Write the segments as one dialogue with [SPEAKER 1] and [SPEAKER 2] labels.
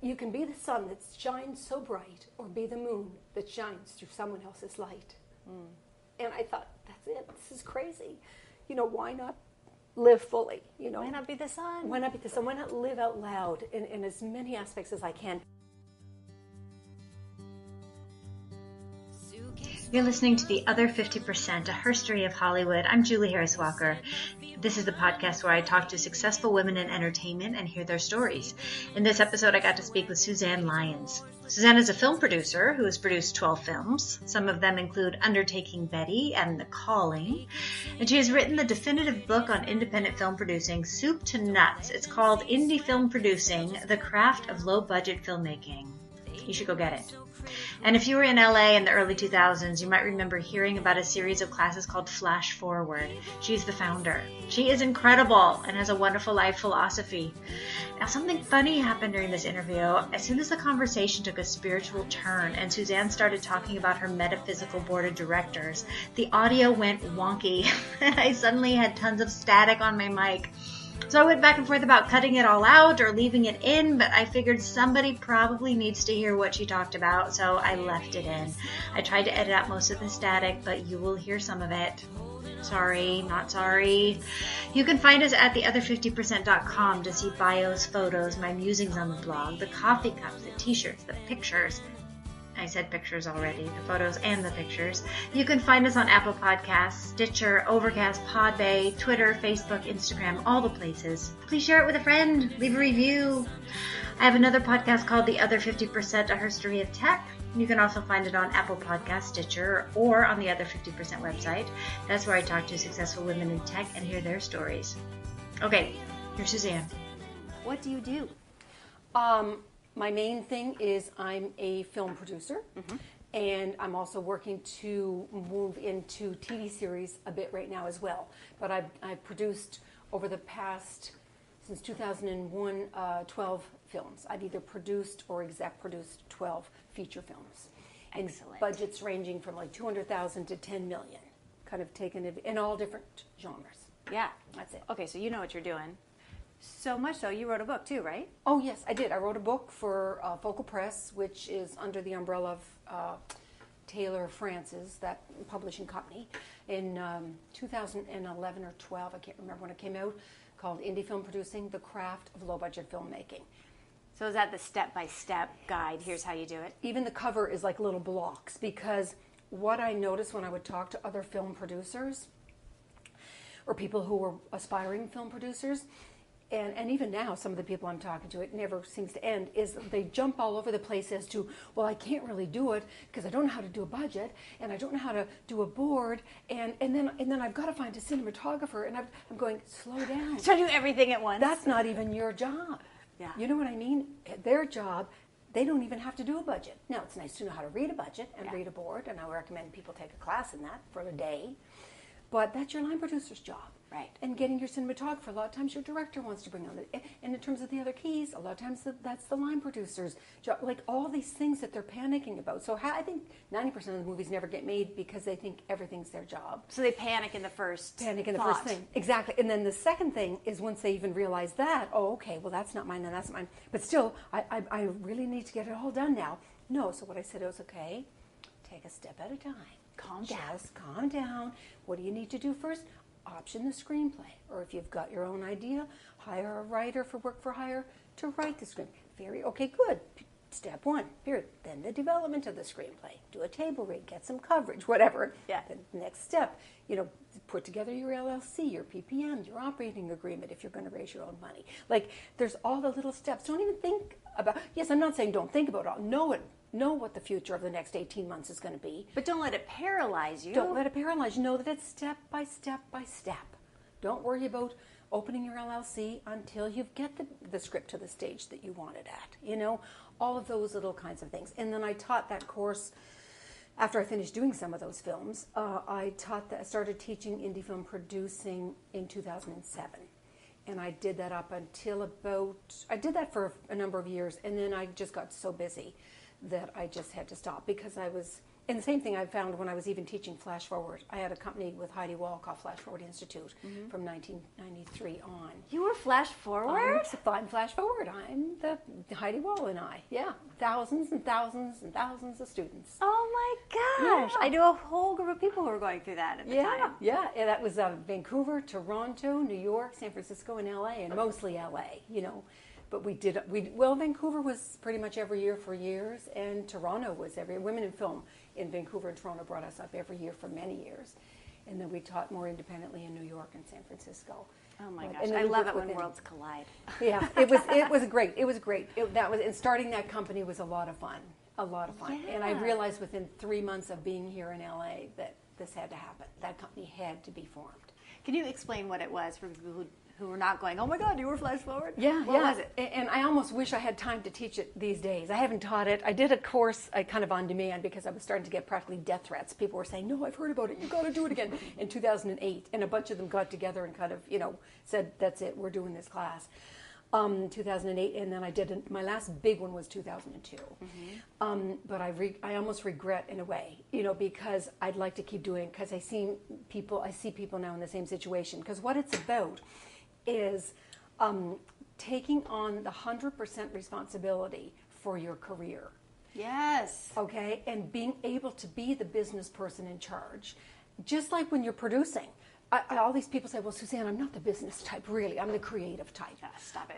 [SPEAKER 1] you can be the sun that shines so bright, or be the moon that shines through someone else's light. And I thought, that's it. This is crazy. Why not live fully?
[SPEAKER 2] Why not be the sun?
[SPEAKER 1] Why not be the sun? Why not live out loud in as many aspects as I can?
[SPEAKER 3] You're listening to The Other 50%, a herstory of Hollywood. I'm Julie Harris Walker. This is the podcast where I talk to successful women in entertainment and hear their stories. In this episode, I got to speak with Suzanne Lyons. Suzanne is a film producer who has produced 12 films. Some of them include Undertaking Betty and The Calling. And she has written the definitive book on independent film producing, soup to nuts. It's called Indie Film Producing, The Craft of Low-Budget Filmmaking. You should go get it. And if you were in LA in the early 2000s, you might remember hearing about a series of classes called Flash Forward. She's the founder. She is incredible and has a wonderful life philosophy. Now, something funny happened during this interview. As soon as the conversation took a spiritual turn and Suzanne started talking about her metaphysical board of directors, the audio went wonky and I suddenly had tons of static on my mic. So I went back and forth about cutting it all out or leaving it in, but I figured somebody probably needs to hear what she talked about, so I left it in. I tried to edit out most of the static, but you will hear some of it. Sorry, not sorry. You can find us at theother50%.com to see bios, photos, my musings on the blog, the coffee cups, the t-shirts, the pictures. I said pictures already, the photos and the pictures. You can find us on Apple Podcasts, Stitcher, Overcast, Podbay, Twitter, Facebook, Instagram, all the places. Please share it with a friend. Leave a review. I have another podcast called The Other 50%, a herstory of tech. You can also find it on Apple Podcasts, Stitcher, or on the Other 50% website. That's where I talk to successful women in tech and hear their stories. Okay, here's Suzanne.
[SPEAKER 2] What do you do?
[SPEAKER 1] My main thing is I'm a film producer, and I'm also working to move into TV series a bit right now as well. But I've produced over the past, since 2001, 12 films. I've either produced or exec produced 12 feature films.
[SPEAKER 2] Excellent.
[SPEAKER 1] And budgets ranging from like $200,000 to $10 million, kind of taken it in all different genres.
[SPEAKER 2] Yeah.
[SPEAKER 1] That's it.
[SPEAKER 2] Okay, so you know what you're doing. So much so, you wrote a book too, right?
[SPEAKER 1] Oh, yes, I did. I wrote a book for Focal Press, which is under the umbrella of Taylor Francis, that publishing company, in 2011 or 12, I can't remember when it came out, called Indie Film Producing, The Craft of Low-Budget Filmmaking.
[SPEAKER 2] So is that the step-by-step guide? Here's how you do it?
[SPEAKER 1] Even the cover is like little blocks, because what I noticed when I would talk to other film producers, or people who were aspiring film producers, and even now, some of the people I'm talking to, it never seems to end, is they jump all over the place as to, well, I can't really do it because I don't know how to do a budget, and I don't know how to do a board, and then I've got to find a cinematographer, and I'm going, slow down.
[SPEAKER 2] So do everything at once.
[SPEAKER 1] That's not even your job.
[SPEAKER 2] Yeah.
[SPEAKER 1] You know what I mean? Their job, they don't even have to do a budget. Now, it's nice to know how to read a budget and read a board, and I recommend people take a class in that for a day. But that's your line producer's job.
[SPEAKER 2] Right.
[SPEAKER 1] And getting your cinematographer, a lot of times your director wants to bring on it. And in terms of the other keys, a lot of times that's the line producer's job. Like all these things that they're panicking about. So I think 90% of the movies never get made because they think everything's their job.
[SPEAKER 2] So they panic in the first
[SPEAKER 1] first thing. Exactly. And then the second thing is once they even realize that, oh, okay, well, that's not mine and that's mine. But still, I really need to get it all done now. No, so what I said was, okay, take a step at a time.
[SPEAKER 2] Calm down.
[SPEAKER 1] Just calm down. What do you need to do first? Option the screenplay. Or if you've got your own idea, hire a writer for work for hire to write the screen. Okay, good. Step one, period. Then the development of the screenplay. Do a table read, get some coverage, whatever.
[SPEAKER 2] Yeah.
[SPEAKER 1] The next step, put together your LLC, your PPM, your operating agreement if you're going to raise your own money. Like, there's all the little steps. Don't even think about, yes, I'm not saying don't think about it all. Know what the future of the next 18 months is going to be.
[SPEAKER 2] But don't let it paralyze you.
[SPEAKER 1] Don't let it paralyze you. Know that it's step by step by step. Don't worry about opening your LLC until you get the script to the stage that you want it at. All of those little kinds of things. And then I taught that course after I finished doing some of those films. I started teaching indie film producing in 2007. And I did that up until I did that for a number of years, and then I just got so busy that I just had to stop because I was And the same thing I found when I was even teaching Flash Forward. I had a company with Heidi Wall called Flash Forward Institute from 1993 on.
[SPEAKER 2] You were Flash Forward?
[SPEAKER 1] I'm Flash Forward. I'm the Heidi Wall and I. Yeah, thousands and thousands and thousands of students.
[SPEAKER 2] Oh my gosh.
[SPEAKER 1] Yeah.
[SPEAKER 2] I knew a whole group of people who were going through that at the time.
[SPEAKER 1] Yeah, and that was Vancouver, Toronto, New York, San Francisco, and LA, and mostly LA, But Vancouver was pretty much every year for years, and Toronto was Women in Film in Vancouver and Toronto brought us up every year for many years. And then we taught more independently in New York and San Francisco.
[SPEAKER 2] Oh my gosh, I love it when worlds collide.
[SPEAKER 1] Yeah, it was great. It was great. And starting that company was a lot of fun.
[SPEAKER 2] Yeah.
[SPEAKER 1] And I realized within 3 months of being here in LA that this had to happen. That company had to be formed.
[SPEAKER 2] Can you explain what it was for people who were not going, oh my God, you were Flash Forward?
[SPEAKER 1] Yeah,
[SPEAKER 2] What was it?
[SPEAKER 1] And I almost wish I had time to teach it these days. I haven't taught it. I did a course kind of on demand because I was starting to get practically death threats. People were saying, no, I've heard about it. You've got to do it again in 2008. And a bunch of them got together and kind of, said, that's it, we're doing this class. 2008, and then I did my last big one was 2002. But I almost regret in a way, because I'd like to keep doing it because I see people now in the same situation. Because what it's about is taking on the 100% responsibility for your career.
[SPEAKER 2] Yes.
[SPEAKER 1] Okay, and being able to be the business person in charge, just like when you're producing. All these people say, well, Suzanne, I'm not the business type, really. I'm the creative type.
[SPEAKER 2] Stop it.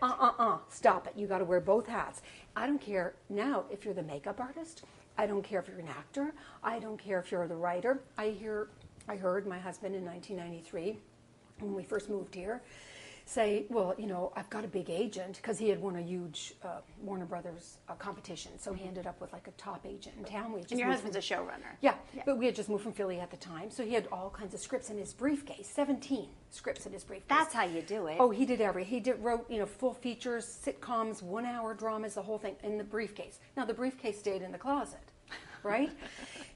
[SPEAKER 1] Stop it. You got to wear both hats. I don't care now if you're the makeup artist. I don't care if you're an actor. I don't care if you're the writer. I heard my husband in 1993, when we first moved here, say, well, I've got a big agent, because he had won a huge Warner Brothers competition. So he ended up with like a top agent in town.
[SPEAKER 2] And your husband's a showrunner.
[SPEAKER 1] Yeah, but we had just moved from Philly at the time. So he had all kinds of scripts in his briefcase, 17 scripts in his briefcase.
[SPEAKER 2] That's how you do it.
[SPEAKER 1] Oh, he did wrote, full features, sitcoms, 1 hour dramas, the whole thing in the briefcase. Now, the briefcase stayed in the closet. Right?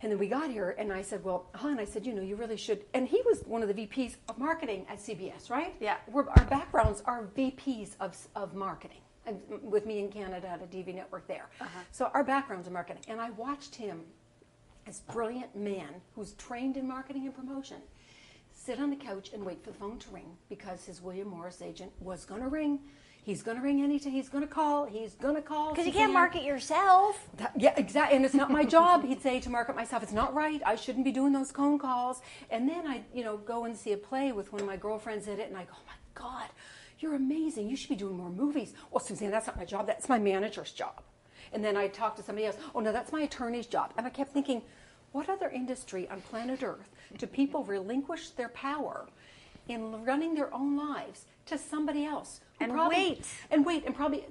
[SPEAKER 1] And then we got here, and I said, well, hon, I said, you really should. And he was one of the VPs of marketing at CBS, right?
[SPEAKER 2] Yeah.
[SPEAKER 1] Our backgrounds are VPs of marketing, and with me in Canada at a DV network there. So our backgrounds are marketing. And I watched him, this brilliant man who's trained in marketing and promotion, sit on the couch and wait for the phone to ring because his William Morris agent was going to ring. He's going to ring anytime. He's going to call.
[SPEAKER 2] Because you can't market yourself.
[SPEAKER 1] Yeah, exactly. And it's not my job, he'd say, to market myself. It's not right. I shouldn't be doing those phone calls. And then I'd, go and see a play with one of my girlfriends in it, and I go, oh my God, you're amazing. You should be doing more movies. Well, Suzanne, that's not my job. That's my manager's job. And then I'd talk to somebody else. Oh, no, that's my attorney's job. And I kept thinking, what other industry on planet Earth do people relinquish their power in running their own lives to somebody else? And probably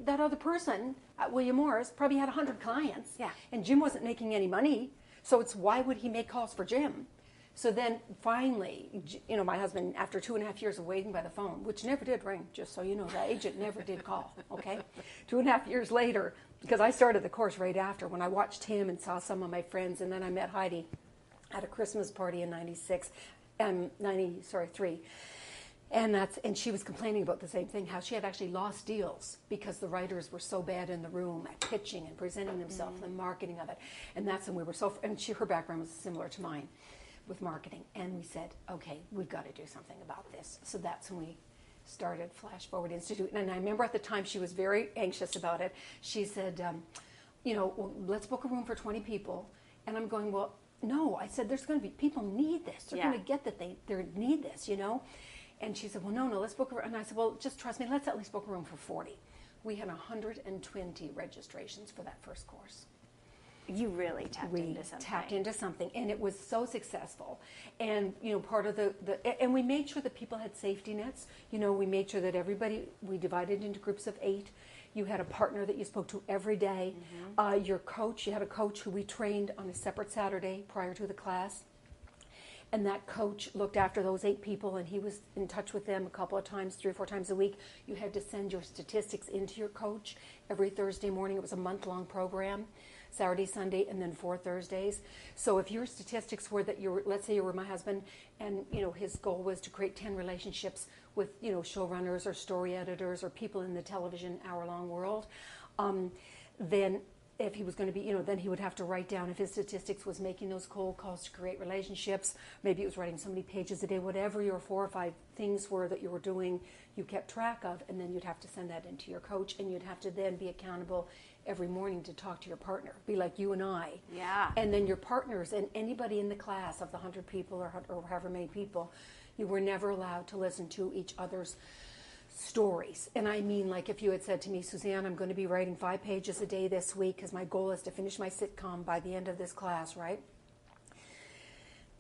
[SPEAKER 1] that other person at William Morris probably had 100 clients.
[SPEAKER 2] Yeah.
[SPEAKER 1] And Jim wasn't making any money, so it's why would he make calls for Jim? So then finally, my husband, after 2.5 years of waiting by the phone, which never did ring, just so you know, the agent never did call, okay? 2.5 years later, because I started the course right after, when I watched him and saw some of my friends, and then I met Heidi at a Christmas party in 93. And she was complaining about the same thing, how she had actually lost deals because the writers were so bad in the room at pitching and presenting themselves and marketing of it. And that's when we were her background was similar to mine with marketing. And we said, okay, we've got to do something about this. So that's when we started Flash Forward Institute. And I remember at the time she was very anxious about it. She said, well, let's book a room for 20 people. And I'm going, well, no. I said, there's going to be, people need this. They're going to get that they need this, And she said, well, no, let's book a room. And I said, well, just trust me, let's at least book a room for 40. We had 120 registrations for that first course.
[SPEAKER 2] You really tapped into something.
[SPEAKER 1] Tapped into something, and it was so successful. And, part of and we made sure that people had safety nets. We made sure that we divided into groups of 8. You had a partner that you spoke to every day. Your coach, you had a coach who we trained on a separate Saturday prior to the class. And that coach looked after those 8 people, and he was in touch with them a couple of times, 3 or 4 times a week. You had to send your statistics into your coach every Thursday morning. It was a month-long program, Saturday, Sunday, and then 4 Thursdays. So if your statistics were that let's say you were my husband, and his goal was to create 10 relationships with showrunners or story editors or people in the television hour-long world, then if he was going to be, then he would have to write down if his statistics was making those cold calls to create relationships. Maybe it was writing so many pages a day, whatever your 4 or 5 things were that you were doing, you kept track of, and then you'd have to send that into your coach, and you'd have to then be accountable every morning to talk to your partner, be like you and I.
[SPEAKER 2] Yeah.
[SPEAKER 1] And then your partners and anybody in the class of the 100 people or however many people, you were never allowed to listen to each other's stories. And I mean, like if you had said to me, Suzanne, I'm going to be writing 5 pages a day this week because my goal is to finish my sitcom by the end of this class, right?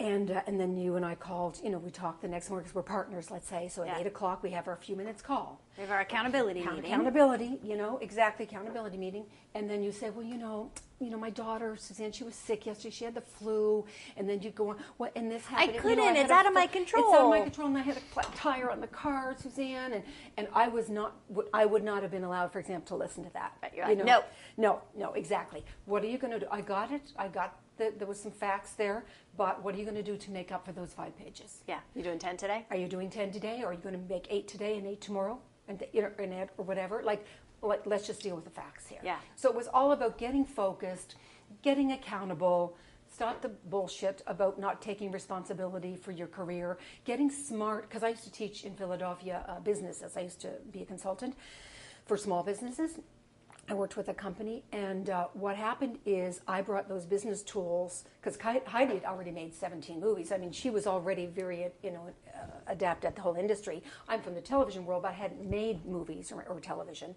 [SPEAKER 1] And then you and I called, we talked the next morning because we're partners, let's say. So at 8 o'clock, we have our few minutes call.
[SPEAKER 2] We have our accountability meeting.
[SPEAKER 1] Accountability, exactly, accountability meeting. And then you say, well, my daughter, Suzanne, she was sick yesterday. She had the flu. And then you go on, well, and this happened.
[SPEAKER 2] I couldn't. It's out of my control.
[SPEAKER 1] It's out of my control. And I had a flat tire on the car, Suzanne. And I would not have been allowed, for example, to listen to that.
[SPEAKER 2] But you're like,
[SPEAKER 1] No, exactly. What are you going to do? I got it. There was some facts there, but what are you going to do to make up for those 5 pages?
[SPEAKER 2] Yeah. You doing 10 today?
[SPEAKER 1] Are you doing 10 today, or are you going to make 8 today and 8 tomorrow, and or whatever? Like, let's just deal with the facts here.
[SPEAKER 2] Yeah.
[SPEAKER 1] So it was all about getting focused, getting accountable. Stop the bullshit about not taking responsibility for your career. Getting smart, because I used to teach in Philadelphia businesses. I used to be a consultant for small businesses. I worked with a company, and what happened is I brought those business tools, because Heidi had already made 17 movies. I mean, she was already very, adept at the whole industry. I'm from the television world, but I hadn't made movies or television.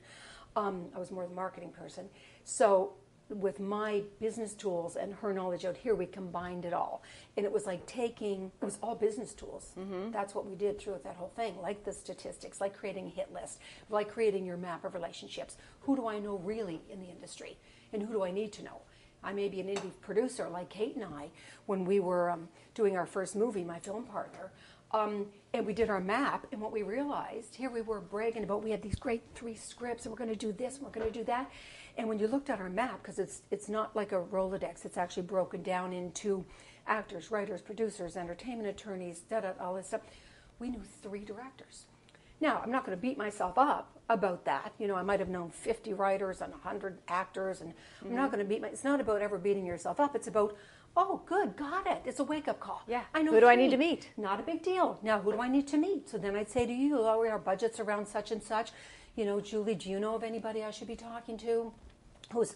[SPEAKER 1] I was more the marketing person. So with my business tools and her knowledge out here, we combined it all. And it was like it was all business tools. Mm-hmm. That's what we did throughout that whole thing, like the statistics, like creating a hit list, like creating your map of relationships. Who do I know really in the industry? And who do I need to know? I may be an indie producer like Kate and I, when we were doing our first movie, my film partner, and we did our map, and what we realized, here we were bragging about, we had these great 3 scripts, and we're going to do this, and we're going to do that. And when you looked at our map, because it's not like a Rolodex, it's actually broken down into actors, writers, producers, entertainment attorneys, all this stuff. We knew 3 directors. Now, I'm not going to beat myself up about that. I might have known 50 writers and 100 actors, and I'm not going to it's not about ever beating yourself up. It's about, oh, good, got it. It's a wake-up call.
[SPEAKER 2] Yeah.
[SPEAKER 1] I know
[SPEAKER 2] who do I need to meet?
[SPEAKER 1] Not a big deal. Now, who do I need to meet? So then I'd say to you, our budget's around such and such. Julie, do you know of anybody I should be talking to who's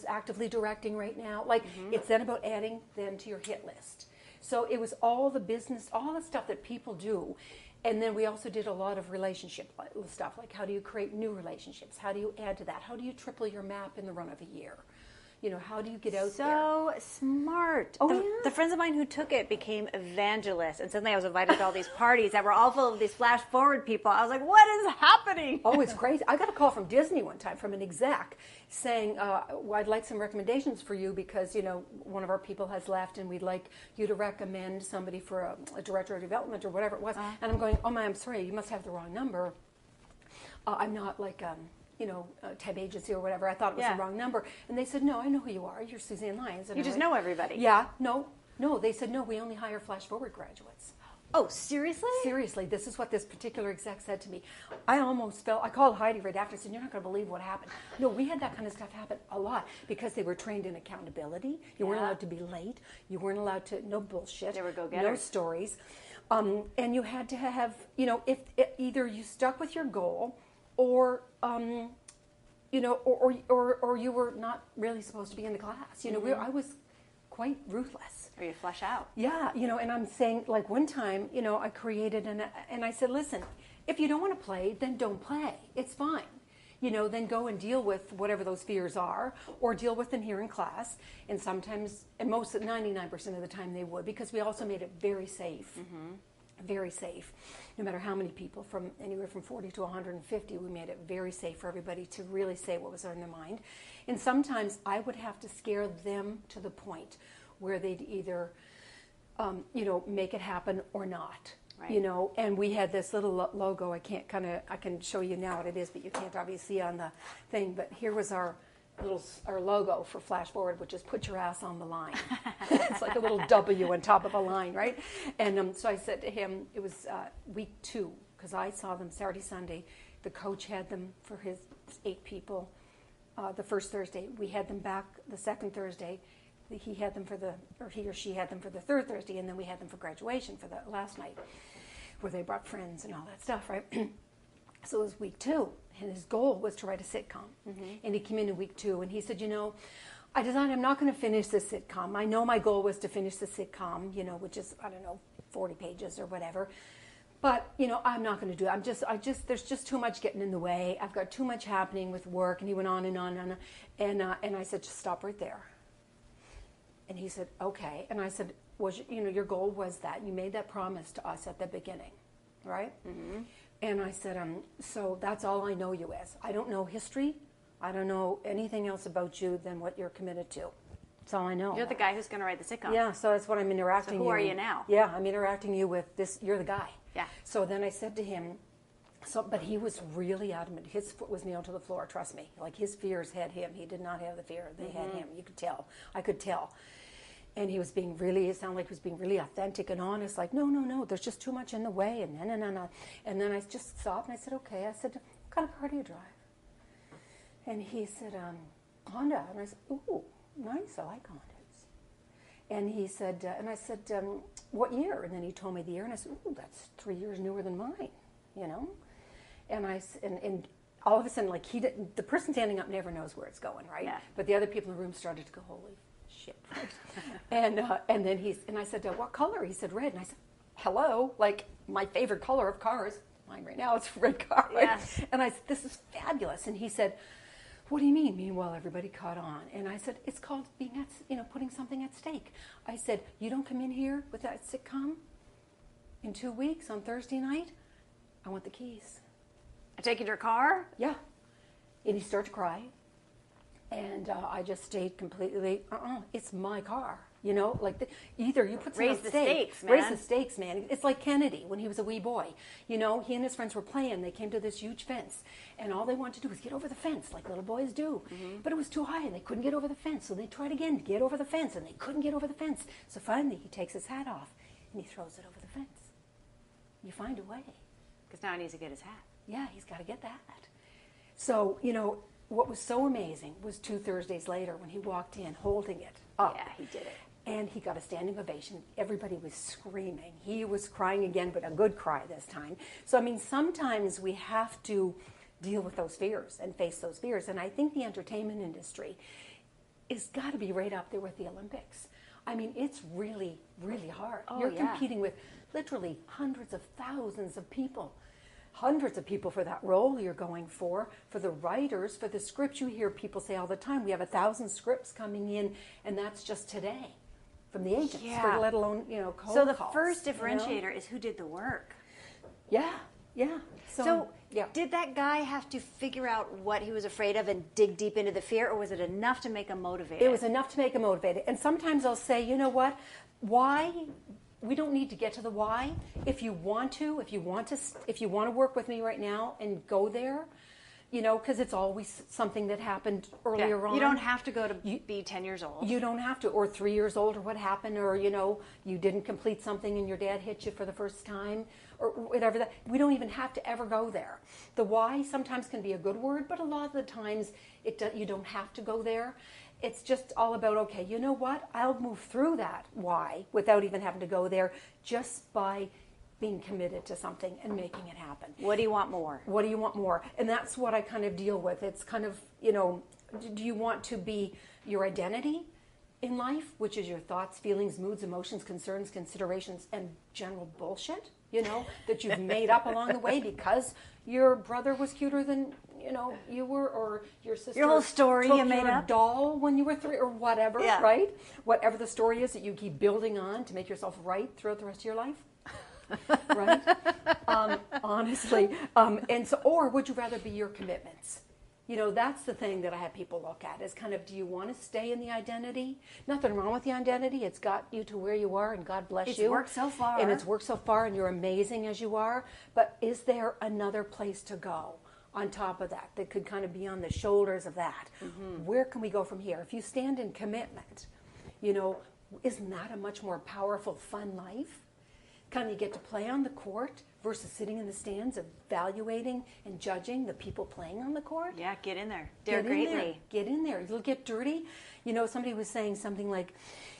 [SPEAKER 1] actively directing right now? Like, it's then about adding them to your hit list. So it was all the business, all the stuff that people do. And then we also did a lot of relationship stuff, like how do you create new relationships? How do you add to that? How do you triple your map in the run of a year? How do you get out there?
[SPEAKER 2] So smart. The friends of mine who took it became evangelists, and suddenly I was invited to all these parties that were all full of these flash forward people. I was like, what is happening?
[SPEAKER 1] Oh, it's crazy. I got a call from Disney one time from an exec saying, I'd like some recommendations for you because, one of our people has left and we'd like you to recommend somebody for a director of development or whatever it was. And I'm going, I'm sorry, you must have the wrong number. I'm not like... Tab agency or whatever. I thought it was the wrong number. And they said, no, I know who you are. You're Suzanne Lyons. And
[SPEAKER 2] you just know everybody.
[SPEAKER 1] Yeah, no. They said, no, we only hire flash forward graduates.
[SPEAKER 2] Oh, seriously?
[SPEAKER 1] Seriously. This is what this particular exec said to me. I called Heidi right after and said, you're not going to believe what happened. No, we had that kind of stuff happen a lot because they were trained in accountability. You weren't allowed to be late. You weren't allowed to, no bullshit.
[SPEAKER 2] They were go-getters.
[SPEAKER 1] No stories. And you had to have, if either you stuck with your goal or or you were not really supposed to be in the class. I was quite ruthless.
[SPEAKER 2] Or you flush out.
[SPEAKER 1] Yeah, and I'm saying, like one time, I created and I said, listen, if you don't want to play, then don't play. It's fine. Then go and deal with whatever those fears are, or deal with them here in class. And sometimes, and 99% of the time they would, because we also made it very safe. Mm-hmm. Very safe. No matter how many people, from anywhere from 40 to 150, we made it very safe for everybody to really say what was on their mind. And sometimes I would have to scare them to the point where they'd either, make it happen or not. Right. And we had this little logo. I can show you now what it is, but you can't obviously see on the thing. But here was our logo for Flash Forward, which is put your ass on the line. It's like a little W on top of a line, right? And so I said to him, it was week 2, because I saw them Saturday, Sunday. The coach had them for his 8 people. the first Thursday. We had them back the second Thursday. He or she had them for the third Thursday, and then we had them for graduation for the last night, where they brought friends and all that stuff, right? So it was week 2, and his goal was to write a sitcom. And he came in week 2, and he said, I decided I'm not going to finish this sitcom. I know my goal was to finish the sitcom, which is, 40 pages or whatever. But, I'm not going to do it. There's just too much getting in the way. I've got too much happening with work. And he went on and on and on. And I said, just stop right there. And he said, okay. And I said, your goal was that. You made that promise to us at the beginning, right? Mm-hmm. And I said, so that's all I know you as. I don't know history. I don't know anything else about you than what you're committed to. That's all I know.
[SPEAKER 2] You're the guy who's going to write the sitcom.
[SPEAKER 1] Yeah, so that's what I'm interacting.
[SPEAKER 2] So who are you now?
[SPEAKER 1] Yeah, I'm interacting you with this. You're the guy.
[SPEAKER 2] Yeah.
[SPEAKER 1] So then I said to him, but he was really adamant. His foot was nailed to the floor. Trust me. Like his fears had him. He did not have the fear. They had him. You could tell. I could tell. And he was it sounded like he was being really authentic and honest. Like, no, there's just too much in the way. And no. And then I just stopped and I said, okay. I said, what kind of car do you drive? And he said, Honda. And I said, ooh, nice. I like Hondas. And he said, and I said, what year? And then he told me the year. And I said, ooh, that's 3 years newer than mine, And and all of a sudden, like the person standing up never knows where it's going, right?
[SPEAKER 2] Yeah.
[SPEAKER 1] But the other people in the room started to go, holy shit, right? and then I said, what color? He said, red. And I said, hello, like my favorite color of cars. Mine right now, it's a red car. Right?
[SPEAKER 2] Yes.
[SPEAKER 1] And I said, this is fabulous. And he said, what do you mean? Meanwhile, everybody caught on. And I said, it's called being putting something at stake. I said, you don't come in here with that sitcom in 2 weeks on Thursday night. I want the keys.
[SPEAKER 2] I take you to your car?
[SPEAKER 1] Yeah. And he started to cry. And I just stayed completely, it's my car. Either you put some
[SPEAKER 2] Raise the stakes, man.
[SPEAKER 1] Raise the stakes, man. It's like Kennedy when he was a wee boy. He and his friends were playing. They came to this huge fence, and all they wanted to do was get over the fence, like little boys do. Mm-hmm. But it was too high, and they couldn't get over the fence. So they tried again to get over the fence, and they couldn't get over the fence. So finally, he takes his hat off, and he throws it over the fence. You find a way.
[SPEAKER 2] Because now he needs to get his hat.
[SPEAKER 1] Yeah, he's got to get that. So, what was so amazing was 2 Thursdays later when he walked in holding it up.
[SPEAKER 2] Yeah, he did it.
[SPEAKER 1] And he got a standing ovation. Everybody was screaming. He was crying again, but a good cry this time. So, sometimes we have to deal with those fears and face those fears. And I think the entertainment industry is got to be right up there with the Olympics. It's really, really hard.
[SPEAKER 2] Oh,
[SPEAKER 1] You're
[SPEAKER 2] yeah.
[SPEAKER 1] competing with literally hundreds of thousands of people. Hundreds of people for that role you're going for the writers, for the scripts. You hear people say all the time, we have 1,000 scripts coming in, and that's just today. From the agents, let alone, cold
[SPEAKER 2] So the
[SPEAKER 1] calls,
[SPEAKER 2] first differentiator is who did the work.
[SPEAKER 1] Yeah.
[SPEAKER 2] So did that guy have to figure out what he was afraid of and dig deep into the fear, or was it enough to make him motivated?
[SPEAKER 1] It was enough to make him motivated. And sometimes I'll say, you know what, why? We don't need to get to the why. If you want to work with me right now and go there, because it's always something that happened earlier on.
[SPEAKER 2] You don't have to go to be 10 years old.
[SPEAKER 1] You don't have to, or 3 years old, or what happened, or, you didn't complete something and your dad hit you for the first time, or whatever that. We don't even have to ever go there. The why sometimes can be a good word, but a lot of the times you don't have to go there. It's just all about, okay, you know what? I'll move through that why without even having to go there, just by being committed to something and making it happen.
[SPEAKER 2] What do you want more?
[SPEAKER 1] What do you want more? And that's what I kind of deal with. It's kind of, do you want to be your identity in life, which is your thoughts, feelings, moods, emotions, concerns, considerations, and general bullshit, that you've made up along the way because your brother was cuter than, you were, or your sister.
[SPEAKER 2] Your whole story you made
[SPEAKER 1] your
[SPEAKER 2] up?
[SPEAKER 1] doll when you were 3, or whatever,
[SPEAKER 2] Yeah.
[SPEAKER 1] right? Whatever the story is that you keep building on to make yourself right throughout the rest of your life. Right? Honestly. And so, or would you rather be your commitments? That's the thing that I have people look at is kind of, do you want to stay in the identity? Nothing wrong with the identity. It's got you to where you are, and God bless you.
[SPEAKER 2] It's worked so far.
[SPEAKER 1] And it's worked so far, and you're amazing as you are. But is there another place to go on top of that could kind of be on the shoulders of that? Mm-hmm. Where can we go from here? If you stand in commitment, isn't that a much more powerful, fun life kind of get to play on the court versus sitting in the stands evaluating and judging the people playing on the court.
[SPEAKER 2] Yeah, get in there. Dare greatly.
[SPEAKER 1] Get in there. You'll get dirty. Somebody was saying something like,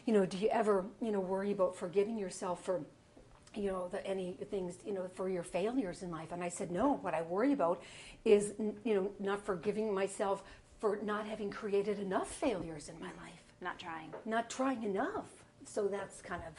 [SPEAKER 1] do you ever, worry about forgiving yourself for, any things, for your failures in life? And I said, no, what I worry about is, not forgiving myself for not having created enough failures in my life. Not trying enough. So that's kind of,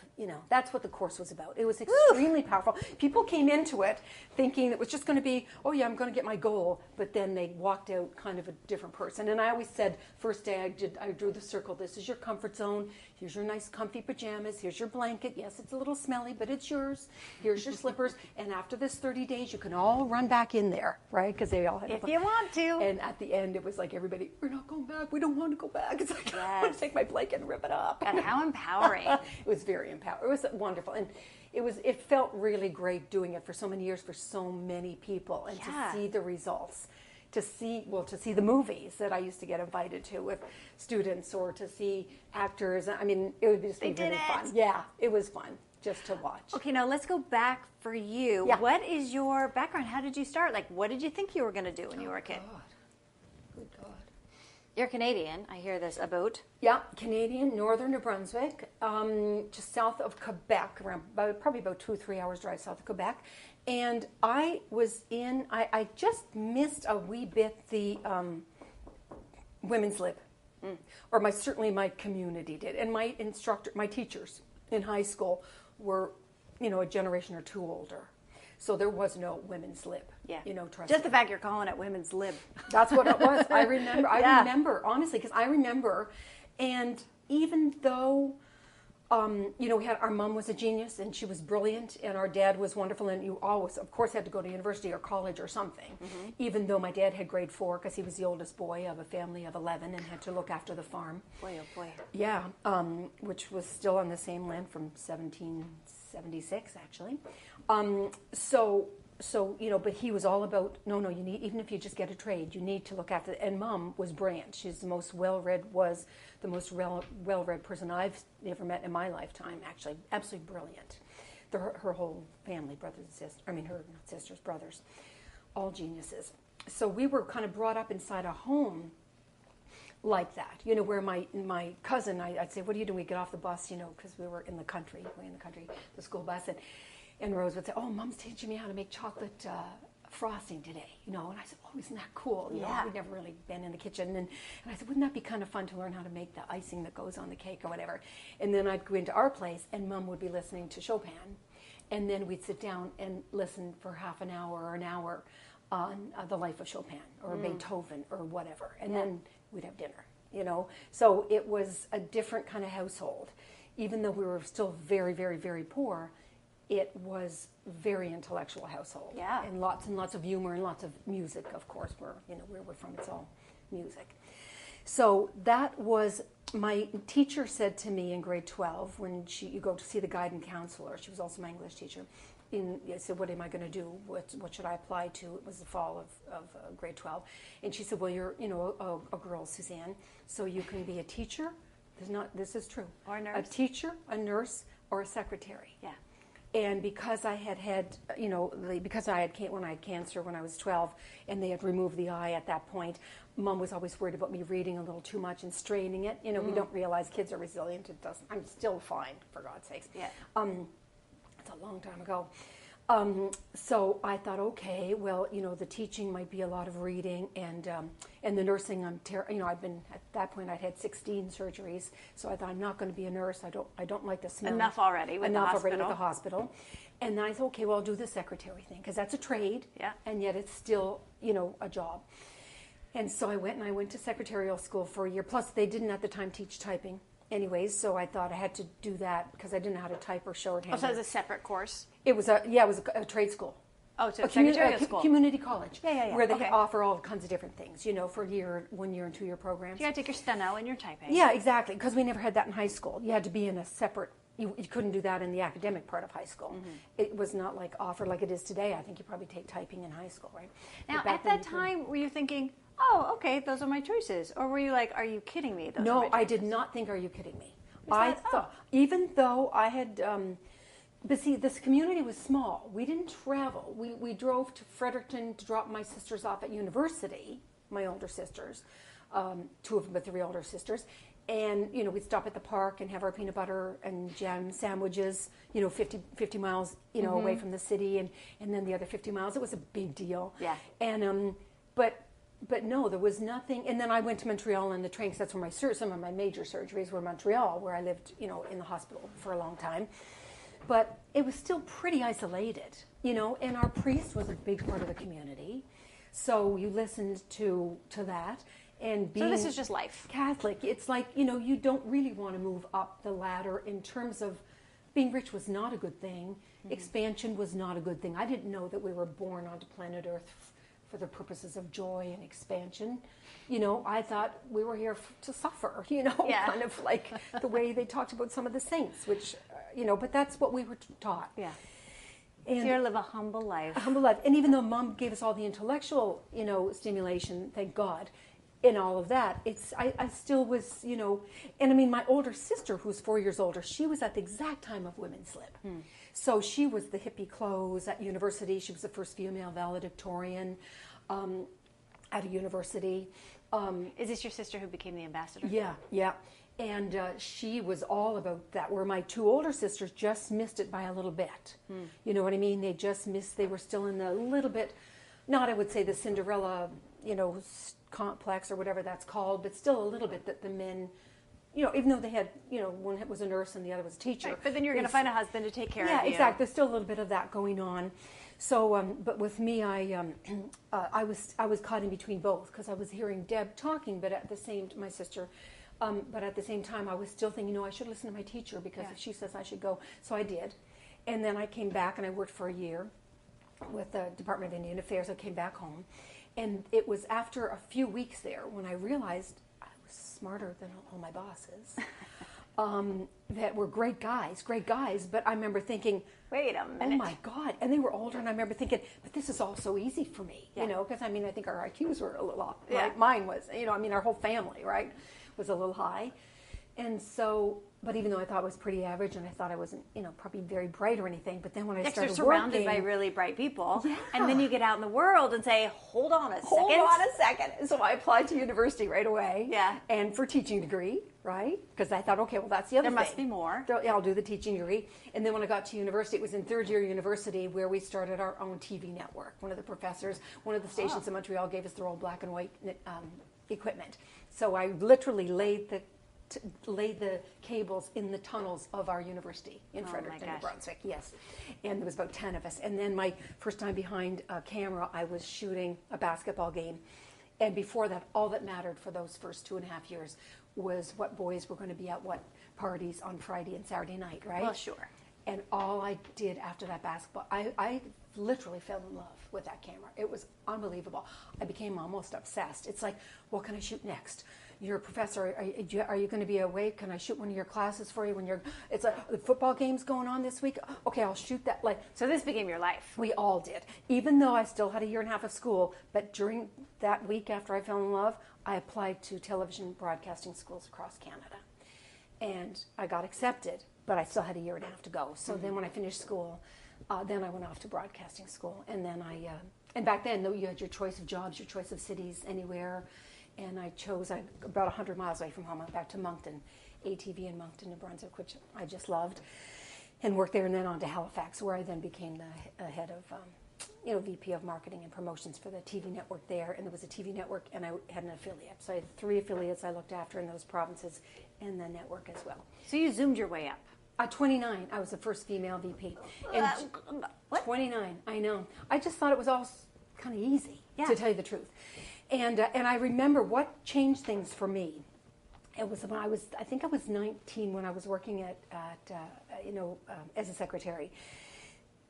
[SPEAKER 1] that's what the course was about. It was extremely powerful. People came into it thinking it was just going to be, oh yeah, I'm going to get my goal. But then they walked out kind of a different person. And I always said, first day I drew the circle. This is your comfort zone. Here's your nice comfy pajamas. Here's your blanket. Yes, it's a little smelly, but it's yours. Here's your slippers. And after this 30 days, you can all run back in there, right? Because they all had
[SPEAKER 2] if you want to.
[SPEAKER 1] And at the end, it was like everybody, we're not going back. We don't want to go back. It's like, I want to take my blanket and rip it up.
[SPEAKER 2] And how empowering.
[SPEAKER 1] It was very empowering. It was wonderful. And it felt really great doing it for so many years for so many people, and to see the results. To see the movies that I used to get invited to with students, or to see actors. I mean, it would just be really fun. Yeah, it was fun just to watch.
[SPEAKER 2] Okay, now let's go back for you.
[SPEAKER 1] Yeah.
[SPEAKER 2] What is your background? How did you start? Like, what did you think you were going to do when you were a kid?
[SPEAKER 1] Good God.
[SPEAKER 2] You're Canadian. I hear this about.
[SPEAKER 1] Yeah, Canadian, northern New Brunswick, just south of Quebec, probably about 2 or 3 hours drive south of Quebec. And I just missed a wee bit the women's lib, or certainly my community did. And my teachers in high school were, a generation or two older. So there was no women's lib.
[SPEAKER 2] Yeah.
[SPEAKER 1] Trust
[SPEAKER 2] Just
[SPEAKER 1] me.
[SPEAKER 2] the fact you're calling it women's lib.
[SPEAKER 1] That's what it was. I remember, honestly, because I remember, and even though, our mom was a genius and she was brilliant, and our dad was wonderful, and you always, of course, had to go to university or college or something, even though my dad had grade 4 because he was the oldest boy of a family of 11 and had to look after the farm.
[SPEAKER 2] Boy, oh boy.
[SPEAKER 1] Yeah, which was still on the same land from 1776, actually. But he was all about, no, you need, even if you just get a trade, you need to look after it. And Mom was brilliant. She's the most well-read person I've ever met in my lifetime, actually. Absolutely brilliant. Her whole family, brothers and sisters, her sisters, brothers, all geniuses. So we were kind of brought up inside a home like that, where my cousin, I'd say, what do you do? We get off the bus, because we were in the country, the school bus, and Rose would say, oh, Mom's teaching me how to make chocolate frosting today, and I said, oh, isn't that cool? We'd never really been in the kitchen, and I said, wouldn't that be kind of fun to learn how to make the icing that goes on the cake or whatever? And then I'd go into our place, and Mom would be listening to Chopin, and then we'd sit down and listen for half an hour or an hour on the life of Chopin or Beethoven or whatever, and then we'd have dinner, So it was a different kind of household. Even though we were still very, very, very poor, it was very intellectual household.
[SPEAKER 2] Yeah.
[SPEAKER 1] And lots of humor and lots of music, of course, where we're from, it's all music. So that was, my teacher said to me in grade 12, when you go to see the guide and counselor, she was also my English teacher, I said, what am I going to do? What should I apply to? It was the fall of grade 12. And she said, well, you're, a girl, Suzanne, so you can be a teacher. This is true.
[SPEAKER 2] Or a nurse.
[SPEAKER 1] A teacher, a nurse, or a secretary.
[SPEAKER 2] Yeah.
[SPEAKER 1] And because I had, when I had cancer when I was 12, and they had removed the eye at that point, Mom was always worried about me reading a little too much and straining it. We don't realize kids are resilient. It doesn't. I'm still fine, for God's sakes.
[SPEAKER 2] Yeah.
[SPEAKER 1] It's a long time ago. So I thought, okay, well, the teaching might be a lot of reading, and the nursing. I've been at that point. I'd had 16 surgeries, so I thought I'm not going to be a nurse. I don't like the smell.
[SPEAKER 2] Enough already with the
[SPEAKER 1] hospital. And then I thought, okay, well, I'll do the secretary thing because that's a trade, and yet it's still a job. And so I went to secretarial school for a year. Plus, they didn't at the time teach typing. Anyways, so I thought I had to do that because I didn't know how to type or shorthand.
[SPEAKER 2] Oh, so it was a separate course?
[SPEAKER 1] It was a trade school.
[SPEAKER 2] Oh, so secretarial school.
[SPEAKER 1] Community college.
[SPEAKER 2] Yeah.
[SPEAKER 1] Where they offer all kinds of different things, for 1 year and 2 year programs.
[SPEAKER 2] You got to take your steno and your typing.
[SPEAKER 1] Yeah, exactly, because we never had that in high school. You had to be in a separate, you couldn't do that in the academic part of high school. Mm-hmm. It was not like offered like it is today. I think you probably take typing in high school, right?
[SPEAKER 2] Now, at that time, were you thinking, oh, okay, those are my choices? Or were you like, are you kidding me?
[SPEAKER 1] No, I did not think, are you kidding me? I thought, even though I had, but see, this community was small. We didn't travel. We drove to Fredericton to drop my sisters off at university, my older sisters, 2 of them, but 3 older sisters. And, we'd stop at the park and have our peanut butter and jam sandwiches, 50 miles, away from the city. And then the other 50 miles, it was a big deal.
[SPEAKER 2] Yeah.
[SPEAKER 1] And, but no, there was nothing. And then I went to Montreal on the train, because that's where some of my major surgeries were in Montreal, where I lived, in the hospital for a long time. But it was still pretty isolated, and our priest was a big part of the community. So you listened to that. And being
[SPEAKER 2] so this is just life.
[SPEAKER 1] Catholic, it's like, you don't really want to move up the ladder in terms of being rich was not a good thing. Mm-hmm. Expansion was not a good thing. I didn't know that we were born onto planet Earth for the purposes of joy and expansion. I thought we were here to suffer, kind of like the way they talked about some of the saints, which, but that's what we were taught.
[SPEAKER 2] Yeah.
[SPEAKER 1] And
[SPEAKER 2] so you live a humble life.
[SPEAKER 1] A humble life. And even though Mom gave us all the intellectual, stimulation, thank God, in all of that, I still was, and I mean, my older sister, who's 4 years older, she was at the exact time of women's lib. So she was the hippie clothes at university. She was the first female valedictorian at a university.
[SPEAKER 2] Is this your sister who became the ambassador?
[SPEAKER 1] Yeah. And she was all about that, where my 2 older sisters just missed it by a little bit. You know what I mean? They just missed, they were still in the little bit, not I would say the Cinderella, complex or whatever that's called, but still a little bit that the men, even though they had, one was a nurse and the other was a teacher.
[SPEAKER 2] Right, but then you're going to find a husband to take care of you.
[SPEAKER 1] Yeah, exactly. There's still a little bit of that going on. So, but with me, I was caught in between both, because I was hearing Deb talking, but at the same, my sister, but at the same time, I was still thinking, I should listen to my teacher, because if she says I should go, so I did. And then I came back and I worked for a year with the Department of Indian Affairs. I came back home. And it was after a few weeks there when I realized I was smarter than all my bosses, that were great guys, but I remember thinking,
[SPEAKER 2] wait a minute.
[SPEAKER 1] Oh my God. And they were older, and I remember thinking, but this is all so easy for me, because I think our IQs were a little off. Yeah. Mine was, our whole family, right, was a little high. And so, but even though I thought I was pretty average, and I thought I wasn't, probably very bright or anything, but then when I started
[SPEAKER 2] you're surrounded by really bright people, and then you get out in the world and say, hold on a second.
[SPEAKER 1] So I applied to university right away.
[SPEAKER 2] Yeah.
[SPEAKER 1] And for teaching degree, right? Because I thought, okay, well, that's the other thing.
[SPEAKER 2] There must be more.
[SPEAKER 1] I'll do the teaching degree. And then when I got to university, it was in 3rd year university where we started our own TV network. One of the professors, one of the stations in Montreal gave us their old black and white equipment. So I literally laid the cables in the tunnels of our university in Fredericton, New Brunswick. Yes. And there was about 10 of us. And then my first time behind a camera, I was shooting a basketball game. And before that, all that mattered for those first 2.5 years was what boys were going to be at what parties on Friday and Saturday night, right?
[SPEAKER 2] Well, sure.
[SPEAKER 1] And all I did after that basketball, I literally fell in love with that camera. It was unbelievable. I became almost obsessed. It's like, what can I shoot next? You're a professor. Are you going to be awake? Can I shoot one of your classes for you when you're? It's like the football game's going on this week. Okay, I'll shoot that.
[SPEAKER 2] So this became your life.
[SPEAKER 1] We all did. Even though I still had a 1.5 years of school, but during that week after I fell in love, I applied to television broadcasting schools across Canada, and I got accepted. But I still had a 1.5 years to go. So then when I finished school, then I went off to broadcasting school, and then and back then though you had your choice of jobs, your choice of cities, anywhere. And I chose, about 100 miles away from home, I went back to Moncton, ATV in Moncton, New Brunswick, which I just loved, and worked there, and then on to Halifax, where I then became the head of, VP of marketing and promotions for the TV network there. And there was a TV network, and I had an affiliate. So I had 3 affiliates I looked after in those provinces, and the network as well.
[SPEAKER 2] So you zoomed your way up.
[SPEAKER 1] At 29, I was the first female VP. And
[SPEAKER 2] what?
[SPEAKER 1] 29, I know. I just thought it was all kind of easy, to tell you the truth. And I remember what changed things for me. It was when I think I was 19 when I was working at as a secretary.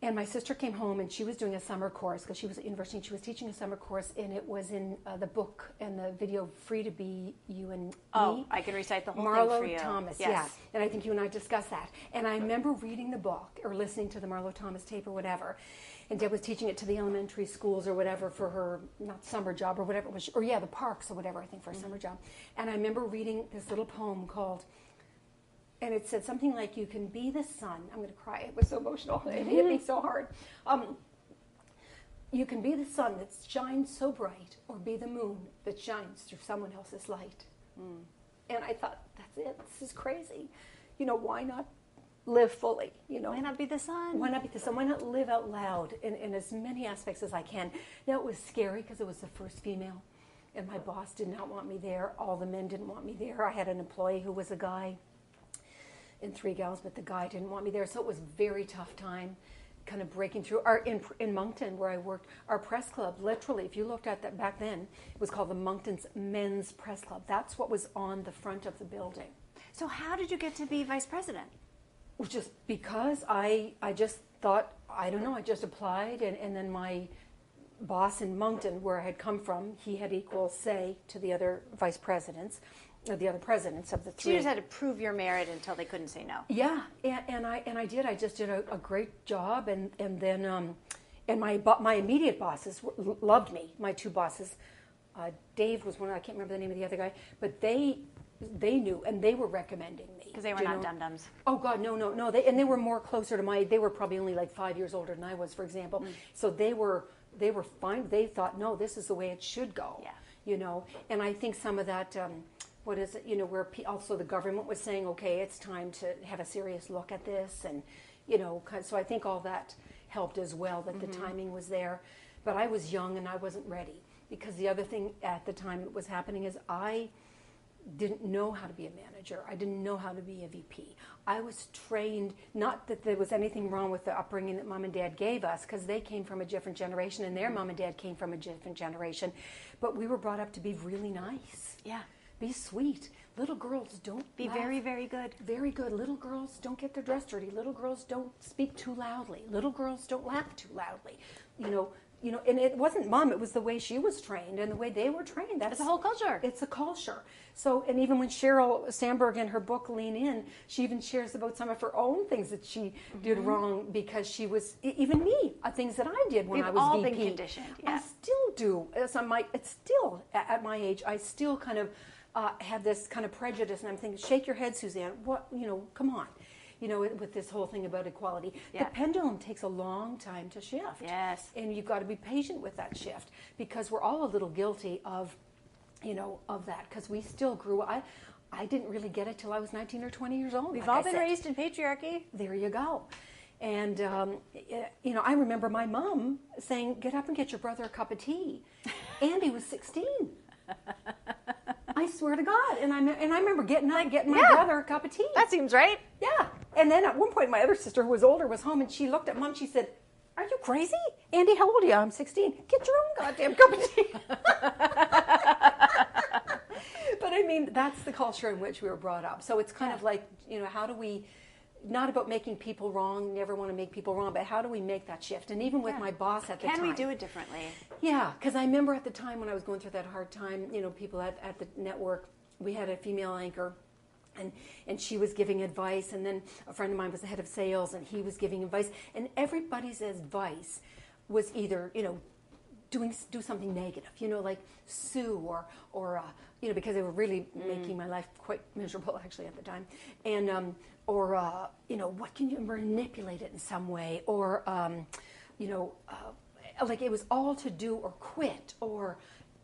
[SPEAKER 1] And my sister came home, and she was doing a summer course because she was at university, and she was teaching a summer course, and it was in the book and the video Free to Be You and Me.
[SPEAKER 2] Oh, I can recite the whole
[SPEAKER 1] Marlo
[SPEAKER 2] thing for you.
[SPEAKER 1] Thomas,
[SPEAKER 2] yes.
[SPEAKER 1] yeah. And I think you and I discussed that. And I remember reading the book or listening to the Marlo Thomas tape or whatever. And Deb was teaching it to the elementary schools or whatever for her, not summer job or whatever it was, or the parks or whatever, I think, for a summer job. And I remember reading this little poem called and it said something like, you can be the sun. I'm going to cry. It was so emotional. It hit me so hard. You can be the sun that shines so bright, or be the moon that shines through someone else's light. And I thought, that's it. This is crazy. Why not live fully?
[SPEAKER 2] Why not be the sun?
[SPEAKER 1] Why not be the sun? Why not live out loud in as many aspects as I can? Now, it was scary because it was the first female, and my boss did not want me there. All the men didn't want me there. I had an employee who was a guy and 3 gals, but the guy didn't want me there. So it was a very tough time, kind of breaking through. In Moncton, where I worked, our press club, literally, if you looked at that back then, it was called the Moncton's Men's Press Club. That's what was on the front of the building.
[SPEAKER 2] So how did you get to be vice president?
[SPEAKER 1] Just because I just thought, I don't know, I just applied, and then my boss in Moncton, where I had come from, he had equal say to the other vice presidents, or the other presidents of the 3.
[SPEAKER 2] So you just had to prove your merit until they couldn't say no.
[SPEAKER 1] Yeah, and I did. I just did a great job, and then my immediate bosses loved me. My 2 bosses, Dave was one. I can't remember the name of the other guy, but they knew, and they were recommending me.
[SPEAKER 2] Because they were not dum-dums.
[SPEAKER 1] Oh, God, no. They were more closer to they were probably only like 5 years older than I was, for example. So they were fine. They thought, no, this is the way it should go.
[SPEAKER 2] Yeah.
[SPEAKER 1] And I think some of that, where also the government was saying, okay, it's time to have a serious look at this. And, so I think all that helped as well, that the timing was there. But I was young and I wasn't ready. Because the other thing at the time that was happening is I didn't know how to be a manager. I didn't know how to be a VP. I was trained, not that there was anything wrong with the upbringing that Mom and Dad gave us, because they came from a different generation and their Mom and Dad came from a different generation, but we were brought up to be really nice.
[SPEAKER 2] Yeah.
[SPEAKER 1] Be sweet. Little girls don't
[SPEAKER 2] be
[SPEAKER 1] laugh.
[SPEAKER 2] very, very good.
[SPEAKER 1] Very good. Little girls don't get their dress dirty. Little girls don't speak too loudly. Little girls don't laugh too loudly. And it wasn't Mom, it was the way she was trained and the way they were trained.
[SPEAKER 2] It's a whole culture.
[SPEAKER 1] It's a culture. So, and even when Sheryl Sandberg in her book Lean In, she even shares about some of her own things that she did wrong, because she was, even me, things that I did when I was
[SPEAKER 2] We've all
[SPEAKER 1] VP.
[SPEAKER 2] been conditioned. Yeah.
[SPEAKER 1] I still do. It's still, at my age, I still kind of have this kind of prejudice, and I'm thinking, shake your head, Suzanne, come on. With this whole thing about equality. Yeah. The pendulum takes a long time to shift.
[SPEAKER 2] Yes.
[SPEAKER 1] And you've got to be patient with that shift, because we're all a little guilty of that, because we still grew. I didn't really get it till I was 19 or 20 years old.
[SPEAKER 2] We've all been raised in patriarchy.
[SPEAKER 1] There you go. And, I remember my mom saying, get up and get your brother a cup of tea. Andy was 16. I swear to God. And I remember getting up, getting my brother a cup of tea.
[SPEAKER 2] That seems right.
[SPEAKER 1] Yeah. And then at one point, my other sister, who was older, was home, and she looked at Mom. She said, are you crazy? Andy, how old are you? I'm 16. Get your own goddamn cup of tea. But I mean, that's the culture in which we were brought up. So it's kind of like, how do we, not about making people wrong, never want to make people wrong, but how do we make that shift? And even with my boss at the time.
[SPEAKER 2] Can we do it differently?
[SPEAKER 1] Yeah, because I remember at the time when I was going through that hard time, people at the network, we had a female anchor, and she was giving advice, and then a friend of mine was the head of sales, and he was giving advice, and everybody's advice was either, do something negative, like sue or because they were really making my life quite miserable actually at the time, and what can you manipulate it in some way, or like it was all to do or quit, or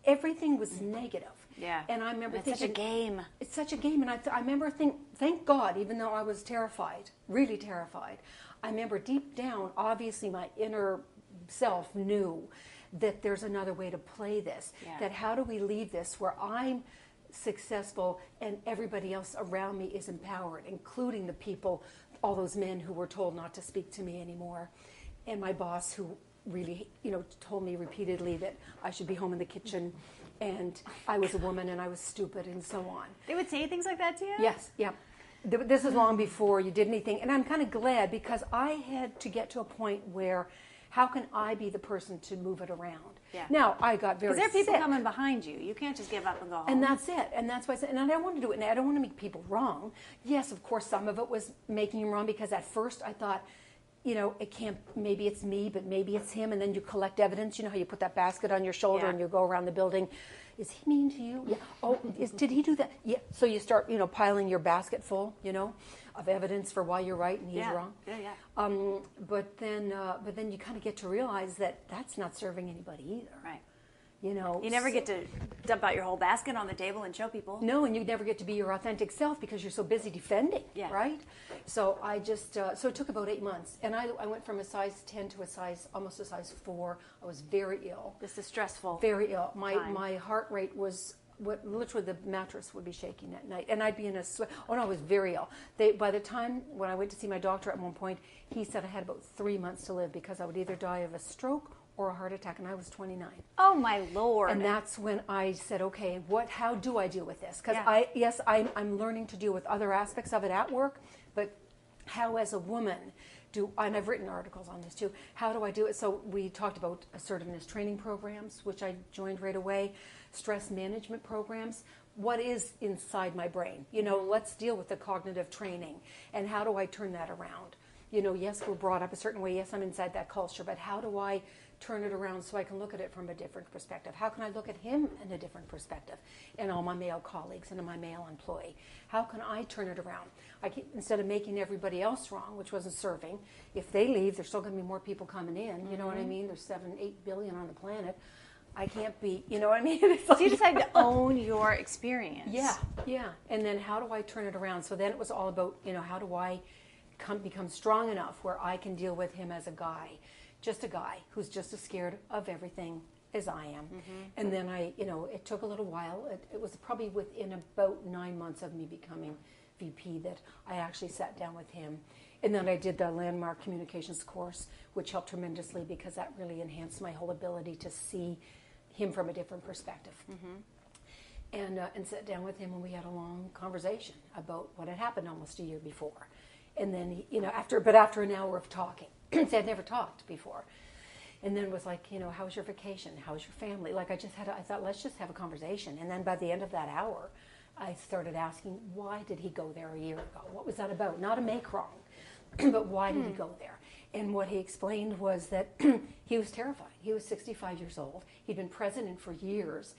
[SPEAKER 1] everything was negative.
[SPEAKER 2] Yeah.
[SPEAKER 1] And I remember thinking,
[SPEAKER 2] it's such a game.
[SPEAKER 1] It's such a game. And I remember thinking, thank God, even though I was terrified, really terrified, I remember deep down, obviously my inner self knew that there's another way to play this. Yeah. That how do we leave this where I'm successful and everybody else around me is empowered, including the people, all those men who were told not to speak to me anymore. And my boss, who really, told me repeatedly that I should be home in the kitchen, and I was a woman and I was stupid and so on.
[SPEAKER 2] They would say things like that to you?
[SPEAKER 1] Yes, yeah. This is long before you did anything. And I'm kind of glad, because I had to get to a point where, how can I be the person to move it around? Yeah. Now, I got very sick.
[SPEAKER 2] Because there are people coming behind you. You can't just give up and go home.
[SPEAKER 1] And that's it. And that's why I said, and I don't want to do it, and I don't want to make people wrong. Yes, of course, some of it was making them wrong, because at first I thought, it can't, maybe it's me, but maybe it's him. And then you collect evidence. You know how you put that basket on your shoulder and you go around the building. Is he mean to you? Yeah. Oh, did he do that? Yeah. So you start, piling your basket full, of evidence for why you're right and he's wrong. But then you kind of get to realize that that's not serving anybody either.
[SPEAKER 2] Right.
[SPEAKER 1] You know,
[SPEAKER 2] you never get to dump out your whole basket on the table and show people.
[SPEAKER 1] No, and you never get to be your authentic self because you're so busy defending, right? So I just, so it took about 8 months. And I went from a size 10 to almost a size 4. I was very ill.
[SPEAKER 2] This is stressful.
[SPEAKER 1] Very ill. My heart rate was, literally the mattress would be shaking at night. And I'd be in a sweat. Oh no, I was very ill. By the time when I went to see my doctor at one point, he said I had about 3 months to live because I would either die of a stroke or a heart attack, and I was 29.
[SPEAKER 2] Oh my Lord!
[SPEAKER 1] And that's when I said, okay, how do I deal with this? Because I'm learning to deal with other aspects of it at work, but how as a woman and I've written articles on this too, how do I do it? So we talked about assertiveness training programs, which I joined right away, stress management programs. What is inside my brain? You know, let's deal with the cognitive training, and how do I turn that around? You know, yes, we're brought up a certain way. Yes, I'm inside that culture, but how do I turn it around so I can look at it from a different perspective? How can I look at him in a different perspective, and all my male colleagues and my male employee? How can I turn it around? Instead of making everybody else wrong, which wasn't serving, if they leave, there's still going to be more people coming in. You know what I mean? There's 7-8 billion on the planet. I can't be, you know what I mean? It's like,
[SPEAKER 2] so you decided to own your experience.
[SPEAKER 1] Yeah. And then how do I turn it around? So then it was all about, you know, how do I become strong enough where I can deal with him as a guy, just a guy who's just as scared of everything as I am. And then it took a little while. It was probably within about 9 months of me becoming VP that I actually sat down with him. And then I did the landmark communications course, which helped tremendously because that really enhanced my whole ability to see him from a different perspective. And sat down with him and we had a long conversation about what had happened almost a year before. And then, after an hour of talking, see, I'd never talked before. And then was like, how was your vacation? How was your family? Like I thought, let's just have a conversation. And then by the end of that hour, I started asking, why did he go there a year ago? What was that about? Not a make wrong, but why did he go there? And what he explained was that he was terrified. He was 65 years old. He'd been president for years.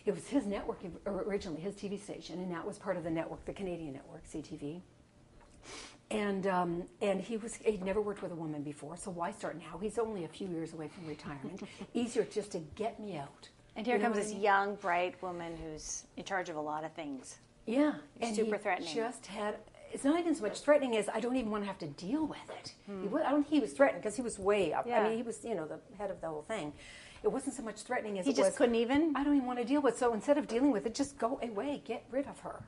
[SPEAKER 1] It was his network originally, his TV station, and that was part of the network, the Canadian network, CTV. And he'd never worked with a woman before, so why start now? He's only a few years away from retirement. Easier just to get me out.
[SPEAKER 2] And here comes this young, bright woman who's in charge of a lot of things.
[SPEAKER 1] Yeah.
[SPEAKER 2] And super threatening.
[SPEAKER 1] It's not even so much threatening as I don't even want to have to deal with it. He was threatened because he was way up. I mean, he was, the head of the whole thing. It wasn't so much threatening as
[SPEAKER 2] he just couldn't even?
[SPEAKER 1] I don't even want to deal with it. So instead of dealing with it, just go away, get rid of her,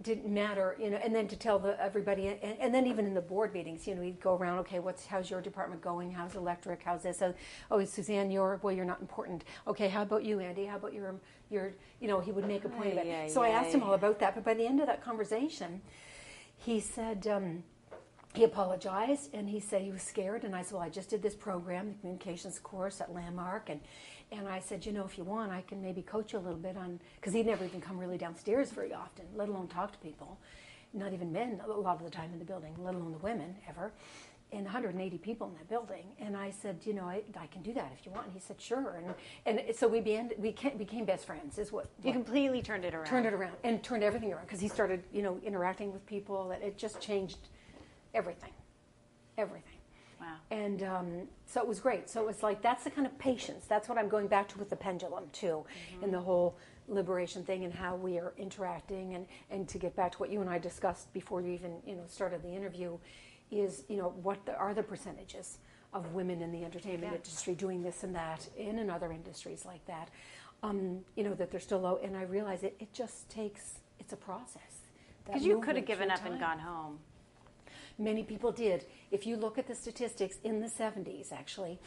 [SPEAKER 1] Didn't matter, and then to tell everybody, and then even in the board meetings, he'd go around, okay, how's your department going? How's electric? How's this? Oh, Suzanne, you're not important. Okay, how about you, Andy? How about your he would make a point of it. So I asked him all about that, but by the end of that conversation, he said, he apologized, and he said he was scared, and I said, well, I just did this program, the communications course at Landmark, and I said, if you want, I can maybe coach you a little bit on, because he'd never even come really downstairs very often, let alone talk to people, not even men a lot of the time in the building, let alone the women ever, and 180 people in that building. And I said, I can do that if you want. And he said, sure. And so we became best friends. Is what
[SPEAKER 2] you completely turned it around.
[SPEAKER 1] And turned everything around because he started, interacting with people. That it just changed everything.
[SPEAKER 2] Wow.
[SPEAKER 1] And so it was great. So it was like, that's the kind of patience. That's what I'm going back to with the pendulum, too, and the whole liberation thing and how we are interacting. And to get back to what you and I discussed before you even, started the interview, is, what are the percentages of women in the entertainment industry doing this and that, and in other industries like that, that they're still low. And I realize it just takes, it's a process.
[SPEAKER 2] Because you could have given up and gone home.
[SPEAKER 1] Many people did. If you look at the statistics in the 70s, actually,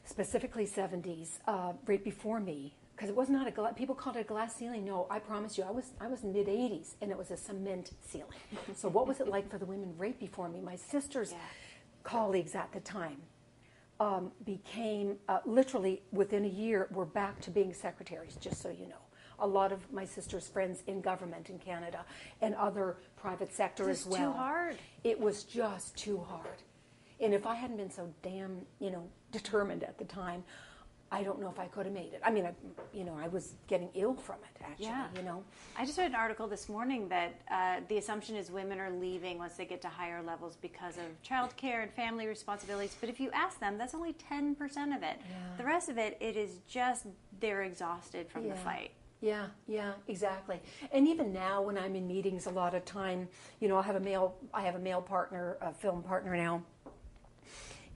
[SPEAKER 1] specifically 70s, right before me, because it was not people called it a glass ceiling. No, I promise you, I was mid-80s, and it was a cement ceiling. So what was it like for the women right before me? My sister's colleagues at the time became, literally within a year, were back to being secretaries, just so you know. A lot of my sister's friends in government in Canada and other private sector as well.
[SPEAKER 2] It was too hard.
[SPEAKER 1] It was just too hard. And if I hadn't been so damn, determined at the time, I don't know if I could have made it. I mean, I was getting ill from it, actually,
[SPEAKER 2] I just read an article this morning that the assumption is women are leaving once they get to higher levels because of childcare and family responsibilities. But if you ask them, that's only 10% of it. Yeah. The rest of it is just they're exhausted from the fight.
[SPEAKER 1] Yeah, exactly. And even now, when I'm in meetings, a lot of time, I have a male partner, a film partner now,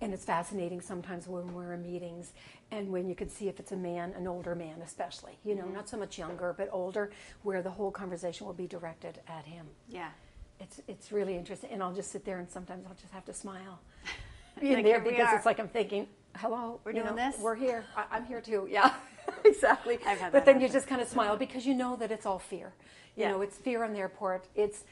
[SPEAKER 1] and it's fascinating sometimes when we're in meetings, and when you can see if it's a man, an older man especially, not so much younger, but older, where the whole conversation will be directed at him.
[SPEAKER 2] Yeah,
[SPEAKER 1] it's really interesting, and I'll just sit there, and sometimes I'll just have to smile
[SPEAKER 2] like
[SPEAKER 1] there because it's like I'm thinking, hello,
[SPEAKER 2] we're doing this.
[SPEAKER 1] We're here. I'm here too. Yeah. Exactly. But then you just kind of smile because you know that it's all fear. You know, it's fear on their part. It's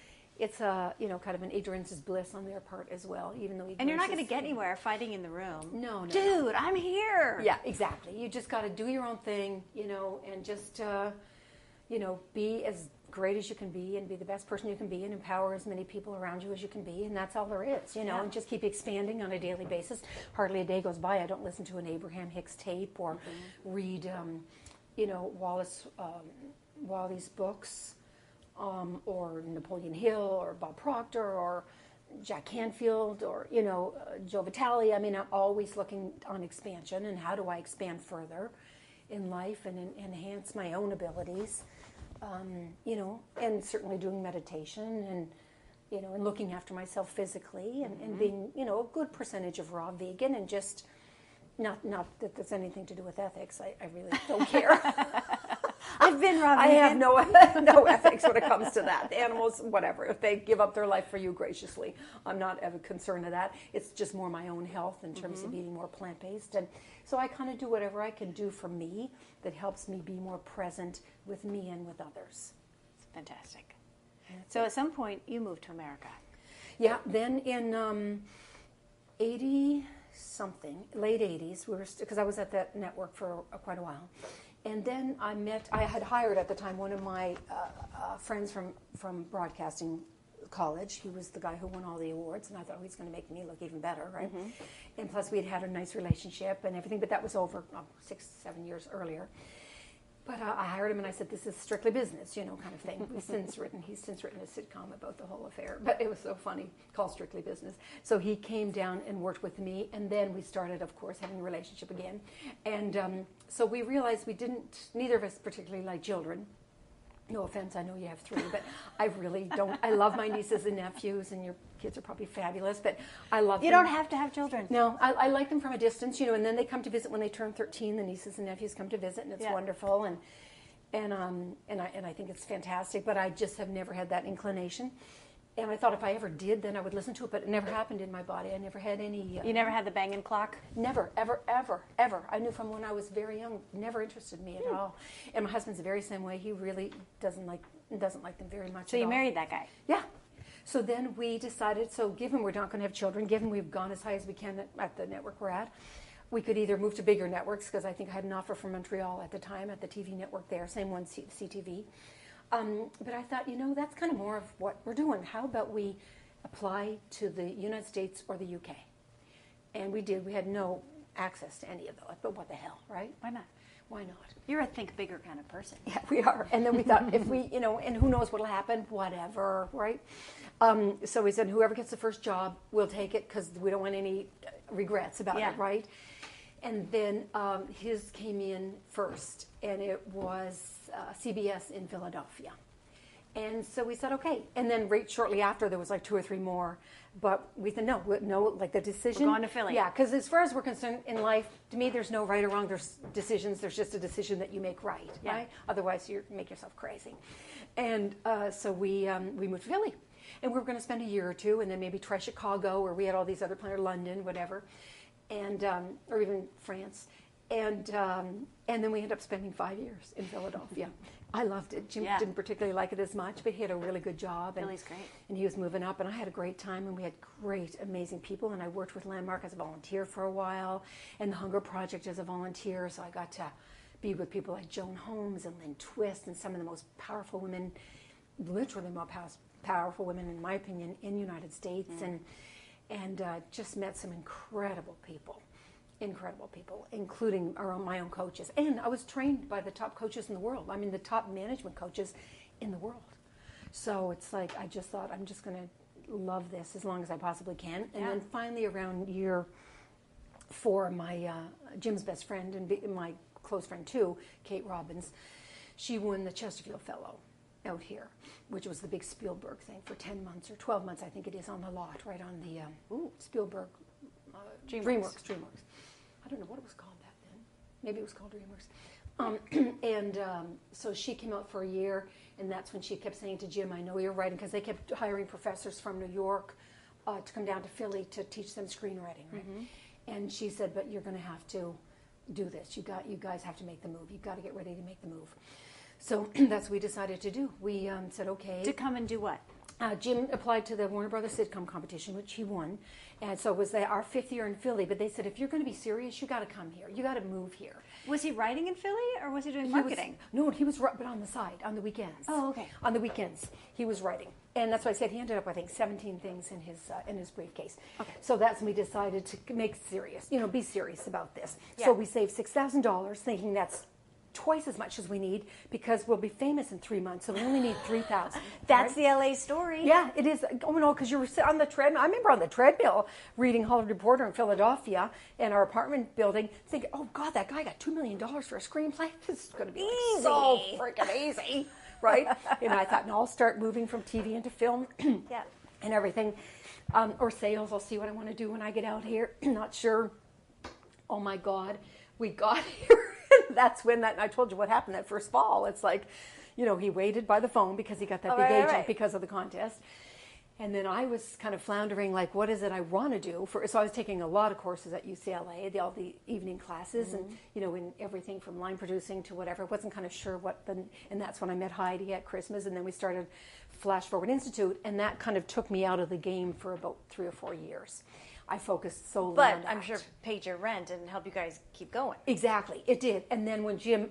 [SPEAKER 1] a kind of an ignorance is bliss on their part as well, even though
[SPEAKER 2] and you're not going to get anywhere fighting in the room.
[SPEAKER 1] No.
[SPEAKER 2] Dude, I'm here.
[SPEAKER 1] Yeah, exactly. You just got to do your own thing, and just be as great as you can be and be the best person you can be and empower as many people around you as you can be, and that's all there is, and just keep expanding on a daily basis. Hardly a day goes by I don't listen to an Abraham Hicks tape or read Wally's books, or Napoleon Hill or Bob Proctor or Jack Canfield or Joe Vitale. I mean, I'm always looking on expansion and how do I expand further in life and enhance my own abilities. And certainly doing meditation and, and looking after myself physically and being, a good percentage of raw vegan and just not that there's anything to do with ethics. I really don't care.
[SPEAKER 2] I've been raw vegan.
[SPEAKER 1] I have no ethics when it comes to that. The animals, whatever. If they give up their life for you graciously, I'm not ever concerned of that. It's just more my own health in terms of eating more plant-based. And so I kind of do whatever I can do for me that helps me be more present with me and with others.
[SPEAKER 2] It's fantastic. So at some point, you moved to America.
[SPEAKER 1] Yeah, then in 80-something, late 80s, because I was at that network for quite a while. And then I had hired at the time one of my friends from broadcasting college. He was the guy who won all the awards, and I thought, oh, he's going to make me look even better, right? And plus we had a nice relationship and everything, but that was over 6-7 years earlier. But I hired him and I said, this is strictly business, kind of thing. He's since written a sitcom about the whole affair, but it was so funny, called Strictly Business. So he came down and worked with me, and then we started, of course, having a relationship again. And so we realized neither of us particularly like children. No offense, I know you have 3, but I really don't. I love my nieces and nephews, and your kids are probably fabulous, but I love them.
[SPEAKER 2] You don't have to have children.
[SPEAKER 1] No, I like them from a distance, and then they come to visit when they turn 13. The nieces and nephews come to visit, and it's wonderful, and I think it's fantastic, but I just have never had that inclination. And I thought if I ever did, then I would listen to it, but it never happened in my body. I never had any...
[SPEAKER 2] You never had the banging clock?
[SPEAKER 1] Never, ever, ever, ever. I knew from when I was very young, never interested me at all. And my husband's the very same way. He really doesn't like them very much.
[SPEAKER 2] So you married that guy?
[SPEAKER 1] Yeah. So then we decided, given we're not going to have children, given we've gone as high as we can at the network we're at, we could either move to bigger networks, because I think I had an offer from Montreal at the time at the TV network there, same one, CTV. But I thought, that's kind of more of what we're doing. How about we apply to the United States or the UK? And we did. We had no access to any of those, but what the hell, right?
[SPEAKER 2] Why not?
[SPEAKER 1] Why not?
[SPEAKER 2] You're a think bigger kind of person.
[SPEAKER 1] Yeah, we are. And then we thought, if we, and who knows what'll happen, whatever, right? So we said, whoever gets the first job, we'll take it, because we don't want any regrets about it, right? And then his came in first, and it was CBS in Philadelphia. And so we said, okay. And then right shortly after, there was like 2 or 3 more. But we said, no, like the decision.
[SPEAKER 2] We're going to Philly.
[SPEAKER 1] Yeah, because as far as we're concerned in life, to me, there's no right or wrong. There's decisions. There's just a decision that you make right? Otherwise, you make yourself crazy. And so we moved to Philly. And we were going to spend a year or 2 and then maybe try Chicago, or we had all these other plans, or London, whatever, and or even France. And then we ended up spending 5 years in Philadelphia. I loved it. Jim didn't particularly like it as much, but he had a really good job.
[SPEAKER 2] Philly's great. And
[SPEAKER 1] he was moving up, and I had a great time, and we had great, amazing people. And I worked with Landmark as a volunteer for a while, and the Hunger Project as a volunteer. So I got to be with people like Joan Holmes and Lynn Twist and some of the most powerful women, literally most powerful women, in my opinion, in the United States, and just met some incredible people. incredible people, including my own coaches. And I was trained by the top coaches in the world. I mean, the top management coaches in the world. So it's like, I just thought, I'm just going to love this as long as I possibly can. And then finally around year 4, my Jim's best friend and my close friend too, Kate Robbins, she won the Chesterfield Fellow out here, which was the big Spielberg thing for 10 months or 12 months, I think it is, on the lot, right on the Spielberg DreamWorks. I don't know what it was called back then. Maybe it was called DreamWorks. So she came out for a year, and that's when she kept saying to Jim, I know you're writing, because they kept hiring professors from New York to come down to Philly to teach them screenwriting, right? And she said, but you're going to have to do this. You guys have to make the move. You've got to get ready to make the move. So that's what we decided to do. We said, okay.
[SPEAKER 2] To come and do what?
[SPEAKER 1] Jim applied to the Warner Brothers sitcom competition, which he won. And so it was our 5th year in Philly. But they said, if you're going to be serious, you got to come here. You got to move here.
[SPEAKER 2] Was he writing in Philly, or was he doing marketing?
[SPEAKER 1] He was but on the side, on the weekends.
[SPEAKER 2] Oh, okay.
[SPEAKER 1] On the weekends, he was writing. And that's why I said he ended up, I think, 17 things in his briefcase. Okay. So that's when we decided to be serious about this. Yeah. So we saved $6,000, thinking that's twice as much as we need, because we'll be famous in 3 months, so we only need $3,000.
[SPEAKER 2] That's right? The LA story.
[SPEAKER 1] Yeah, it is. Oh no, because you were on the treadmill. I remember on the treadmill reading Hollywood Reporter in Philadelphia in our apartment building, thinking, "Oh God, that guy got $2 million for a screenplay. This is going to be like so freaking easy, right?" And I thought, no, I'll start moving from TV into film, and everything, or sales. I'll see what I want to do when I get out here. Not sure. Oh my God, we got here. That's when I told you what happened that first fall. It's like, he waited by the phone because he got that big agent because of the contest. And then I was kind of floundering, like, what is it I want to do? So I was taking a lot of courses at UCLA, all the evening classes, and, in everything from line producing to whatever. I wasn't kind of sure and that's when I met Heidi at Christmas, and then we started Flash Forward Institute, and that kind of took me out of the game for about 3 or 4 years. I focused solely on that.
[SPEAKER 2] But I'm sure paid your rent and helped you guys keep going.
[SPEAKER 1] Exactly, it did. And then when Jim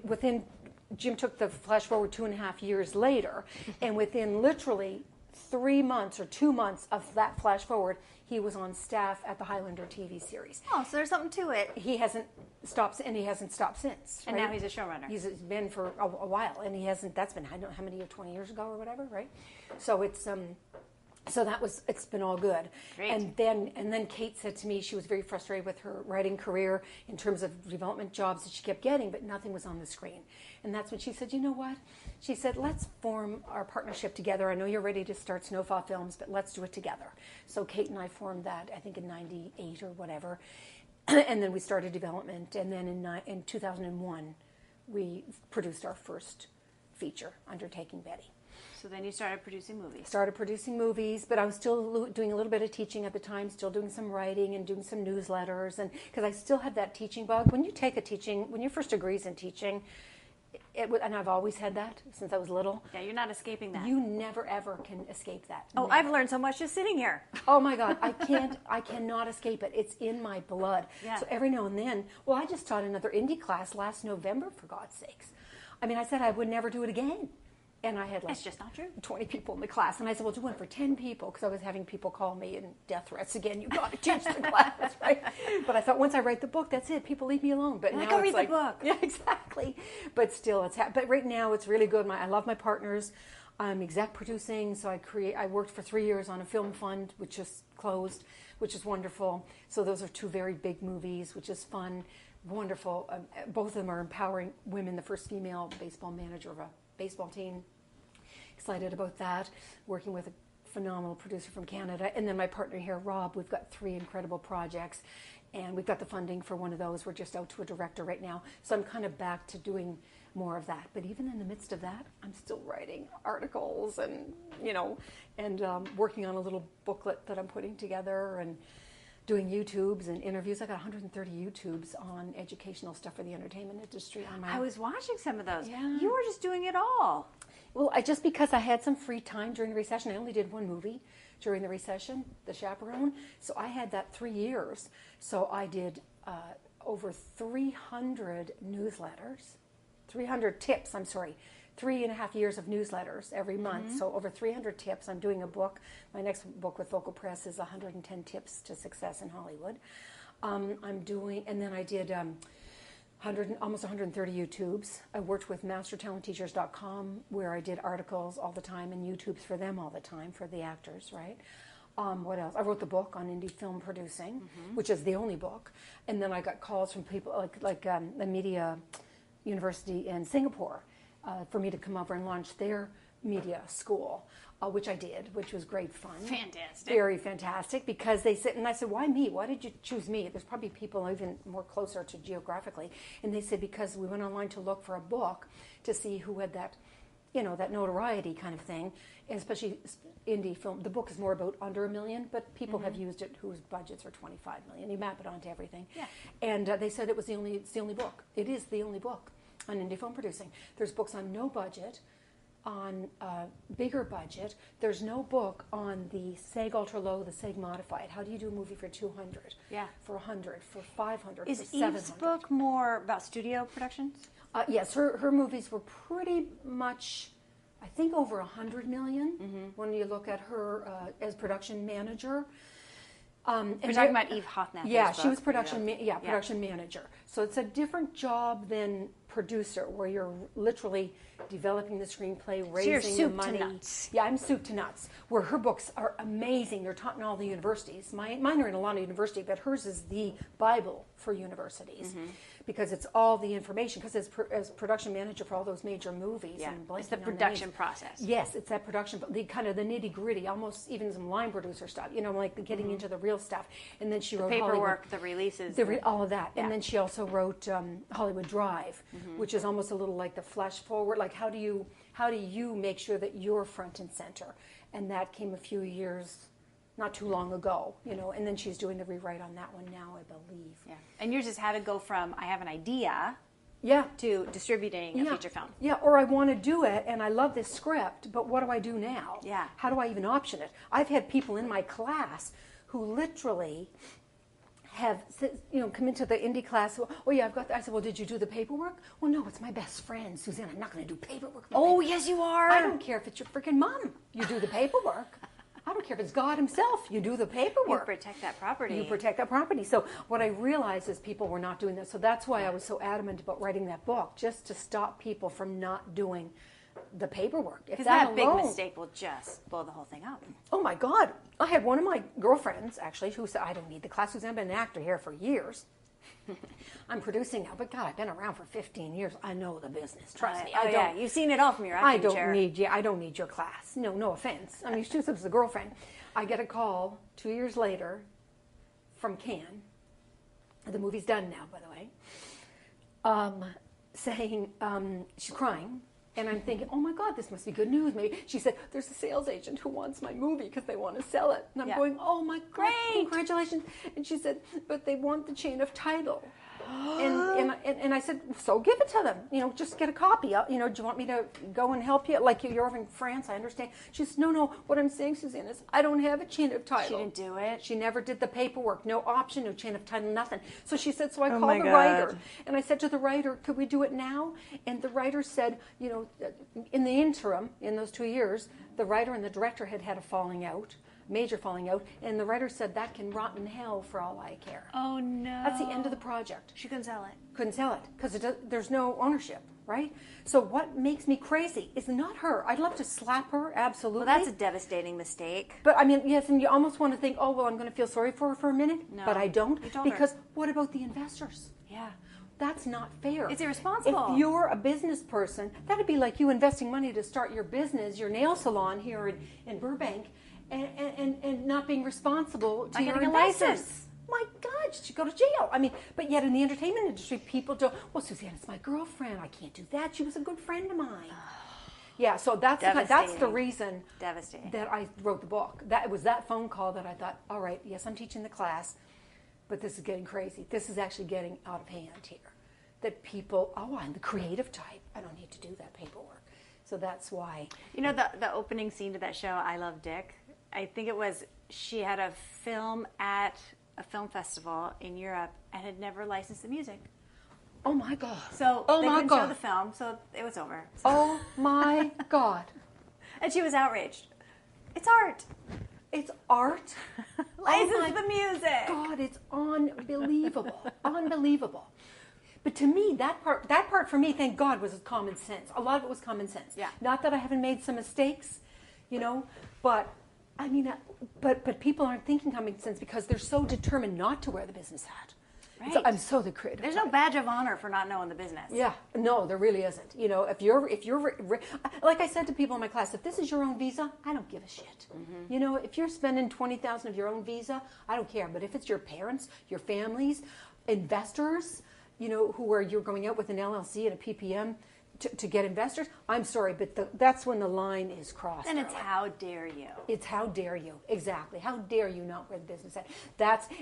[SPEAKER 1] took the Flash Forward 2.5 years later, and within literally 3 months or 2 months of that Flash Forward, he was on staff at the Highlander TV series.
[SPEAKER 2] Oh, so there's something to it.
[SPEAKER 1] He hasn't stopped, and he hasn't stopped since.
[SPEAKER 2] And now he's a showrunner.
[SPEAKER 1] He's been for a while, and he hasn't. That's been, I don't know how many years, 20 years ago or whatever, right? So it's So it's been all good.
[SPEAKER 2] Great.
[SPEAKER 1] And then Kate said to me she was very frustrated with her writing career in terms of development jobs that she kept getting, but nothing was on the screen. And that's when she said, you know what? She said, let's form our partnership together. I know you're ready to start Snowfall Films, but let's do it together. So Kate and I formed that, I think in 98 or whatever. And then we started development. And then in 2001, we produced our first feature, Undertaking Betty.
[SPEAKER 2] So then you started producing movies.
[SPEAKER 1] Started producing movies, but I was still doing a little bit of teaching at the time, still doing some writing and doing some newsletters, and because I still had that teaching bug. When your first degree's in teaching, and I've always had that since I was little.
[SPEAKER 2] Yeah, you're not escaping that.
[SPEAKER 1] You never ever can escape that.
[SPEAKER 2] Oh,
[SPEAKER 1] Never.
[SPEAKER 2] I've learned so much just sitting here.
[SPEAKER 1] Oh my God, I cannot escape it. It's in my blood.
[SPEAKER 2] Yeah.
[SPEAKER 1] So every now and then, I just taught another indie class last November, for God's sakes. I mean, I said I would never do it again. And I had
[SPEAKER 2] It's just not true.
[SPEAKER 1] 20 people in the class. And I said, well, do one for 10 people, because I was having people call me and death threats again. You got to teach the class, right? But I thought once I write the book, that's it. People leave me alone. But now
[SPEAKER 2] go
[SPEAKER 1] it's
[SPEAKER 2] read the book.
[SPEAKER 1] Yeah, exactly. But still, but right now it's really good. I love my partners. I'm exec producing, so I worked for 3 years on a film fund, which just closed, which is wonderful. So those are 2 very big movies, which is fun, wonderful. Both of them are empowering women. The first female baseball manager of a baseball team. Excited about that. Working with a phenomenal producer from Canada. And then my partner here, Rob, we've got 3 incredible projects. And we've got the funding for one of those. We're just out to a director right now. So I'm kind of back to doing more of that. But even in the midst of that, I'm still writing articles and, working on a little booklet that I'm putting together and doing YouTubes and interviews. I got 130 YouTubes on educational stuff for the entertainment industry.
[SPEAKER 2] I was watching some of those.
[SPEAKER 1] Yeah.
[SPEAKER 2] You were just doing it all.
[SPEAKER 1] Well, just because I had some free time during the recession, I only did 1 movie during the recession, The Chaperone. So I had that 3 years. So I did over 300 newsletters, 300 tips, 3.5 years of newsletters every month. So over 300 tips. I'm doing a book. My next book with Vocal Press is 110 Tips to Success in Hollywood. I'm doing, and then I did almost 130 YouTubes. I worked with mastertalentteachers.com where I did articles all the time and YouTubes for them all the time for the actors, right? What else? I wrote the book on indie film producing, which is the only book. And then I got calls from people like the media university in Singapore for me to come over and launch their media school, which I did, which was great fun.
[SPEAKER 2] Fantastic.
[SPEAKER 1] Very fantastic, because they said, and I said, why me? Why did you choose me? There's probably people even more closer to geographically. And they said, because we went online to look for a book to see who had that, that notoriety kind of thing, and especially indie film. The book is more about under $1 million, but people have used it whose budgets are $25 million. You map it onto everything.
[SPEAKER 2] Yeah.
[SPEAKER 1] And they said it's the only book. It is the only book on indie film producing. There's books on no budget, on bigger budget. There's no book on the SAG ultra low, the SAG modified. How do you do a movie for 200?
[SPEAKER 2] Yeah.
[SPEAKER 1] For 100, for 500,
[SPEAKER 2] Is
[SPEAKER 1] for 700?
[SPEAKER 2] Eve's book more about studio productions?
[SPEAKER 1] Yes, her movies were pretty much, I think, over $100 million when you look at her as production manager.
[SPEAKER 2] We're talking about Eve Hothnapper's
[SPEAKER 1] Yeah,
[SPEAKER 2] book.
[SPEAKER 1] she was production manager. So it's a different job than producer, where you're literally developing the screenplay, raising the money.
[SPEAKER 2] To nuts.
[SPEAKER 1] Yeah, I'm soup to nuts. Where her books are amazing. They're taught in all the universities. Mine are in a lot of universities, but hers is the Bible for universities. Because it's all the information. Because as production manager for all those major movies,
[SPEAKER 2] Yeah,
[SPEAKER 1] and
[SPEAKER 2] it's the
[SPEAKER 1] blanking on
[SPEAKER 2] production
[SPEAKER 1] names.
[SPEAKER 2] process.
[SPEAKER 1] Yes, it's that production, the kind of the nitty gritty, almost even some line producer stuff. Like getting into the real stuff. And then she wrote
[SPEAKER 2] Paperwork, the releases.
[SPEAKER 1] all of that.
[SPEAKER 2] Yeah.
[SPEAKER 1] And then she also wrote Hollywood Drive, which is almost a little like the flash forward. Like how do you make sure that you're front and center? And that came a few years, not too long ago, and then she's doing the rewrite on that one now, I believe.
[SPEAKER 2] Yeah. And yours is how to go from I have an idea
[SPEAKER 1] Yeah.
[SPEAKER 2] to distributing a feature film.
[SPEAKER 1] Yeah, or I want to do it and I love this script, but what do I do now?
[SPEAKER 2] Yeah.
[SPEAKER 1] How do I even option it? I've had people in my class who literally have come into the indie class. Oh yeah, I've got that. I said, well, did you do the paperwork? Well, no, it's my best friend, Suzanne. I'm not going to do paperwork.
[SPEAKER 2] Oh, yes, you are.
[SPEAKER 1] I don't care if it's your freaking mom. You do the paperwork. I don't care if it's God himself. You do the paperwork.
[SPEAKER 2] You protect that property.
[SPEAKER 1] You protect that property. So what I realized is people were not doing that. So that's why I was so adamant about writing that book, just to stop people from not doing the paperwork.
[SPEAKER 2] Because that big mistake will just blow the whole thing up.
[SPEAKER 1] Oh my God. I had one of my girlfriends, actually, who said, I don't need the class. Suzanne, I've been an actor here for years. I'm producing now, but God, I've been around for 15 years. I know the business. Trust me.
[SPEAKER 2] Yeah, you've seen it all from your acting chair.
[SPEAKER 1] I don't need your class. No offense. I mean, she was a girlfriend. I get a call 2 years later from Cannes. The movie's done now, by the way. Saying she's crying. And I'm thinking, oh my God, this must be good news. Maybe she said, there's a sales agent who wants my movie because they want to sell it. And I'm going, oh my God, congratulations. And she said, but they want the chain of title. And I said, so give it to them. Just get a copy. Do you want me to go and help you? Like you're over in France, I understand. She says, no. What I'm saying, Suzanne, is I don't have a chain of title.
[SPEAKER 2] She didn't do it.
[SPEAKER 1] She never did the paperwork. No option, no chain of title, nothing. So she said, so I called the writer. And I said to the writer, could we do it now? And the writer said, in the interim, in those 2 years, the writer and the director had a falling out. Major falling out, and the writer said that can rot in hell for all I care.
[SPEAKER 2] Oh no!
[SPEAKER 1] That's the end of the project.
[SPEAKER 2] She couldn't sell it.
[SPEAKER 1] Couldn't sell it because there's no ownership, right? So what makes me crazy is not her. I'd love to slap her, absolutely.
[SPEAKER 2] Well, that's a devastating mistake.
[SPEAKER 1] But I mean, yes, and you almost want to think, oh well, I'm going to feel sorry for her for a minute,
[SPEAKER 2] no,
[SPEAKER 1] but I don't because
[SPEAKER 2] her.
[SPEAKER 1] What about the investors?
[SPEAKER 2] Yeah.
[SPEAKER 1] That's not fair.
[SPEAKER 2] It's irresponsible.
[SPEAKER 1] If you're a business person, that'd be like you investing money to start your business, your nail salon here in Burbank, and not being responsible to your investors. My God, you should go to jail. I mean, but yet in the entertainment industry, people don't. Well, Suzanne, it's my girlfriend. I can't do that. She was a good friend of mine. Yeah, so that's the reason that I wrote the book. It was that phone call that I thought, all right, yes, I'm teaching the class, but this is getting crazy. This is actually getting out of hand here. That people, I'm the creative type. I don't need to do that paperwork. So that's why.
[SPEAKER 2] The opening scene to that show, I Love Dick, I think it was she had a film at a film festival in Europe and had never licensed the music.
[SPEAKER 1] Oh my God.
[SPEAKER 2] So they couldn't show the film, so it was over.
[SPEAKER 1] Oh my God.
[SPEAKER 2] And she was outraged. It's art.
[SPEAKER 1] It's art?
[SPEAKER 2] License the music.
[SPEAKER 1] God, it's unbelievable. Unbelievable. But to me, that part for me, thank God, was common sense. A lot of it was common sense.
[SPEAKER 2] Yeah.
[SPEAKER 1] Not that I haven't made some mistakes, but I mean, but people aren't thinking common sense because they're so determined not to wear the business hat.
[SPEAKER 2] Right.
[SPEAKER 1] So I'm so the creative.
[SPEAKER 2] There's no badge of honor for not knowing the business.
[SPEAKER 1] Yeah, no, there really isn't. If you're like I said to people in my class, if this is your own visa, I don't give a shit. Mm-hmm. If you're spending $20,000 of your own visa, I don't care. But if it's your parents, your families, investors, you're going out with an LLC and a PPM to get investors, I'm sorry, but that's when the line is crossed.
[SPEAKER 2] And it's how dare you.
[SPEAKER 1] It's how dare you, exactly. How dare you not wear the business hat?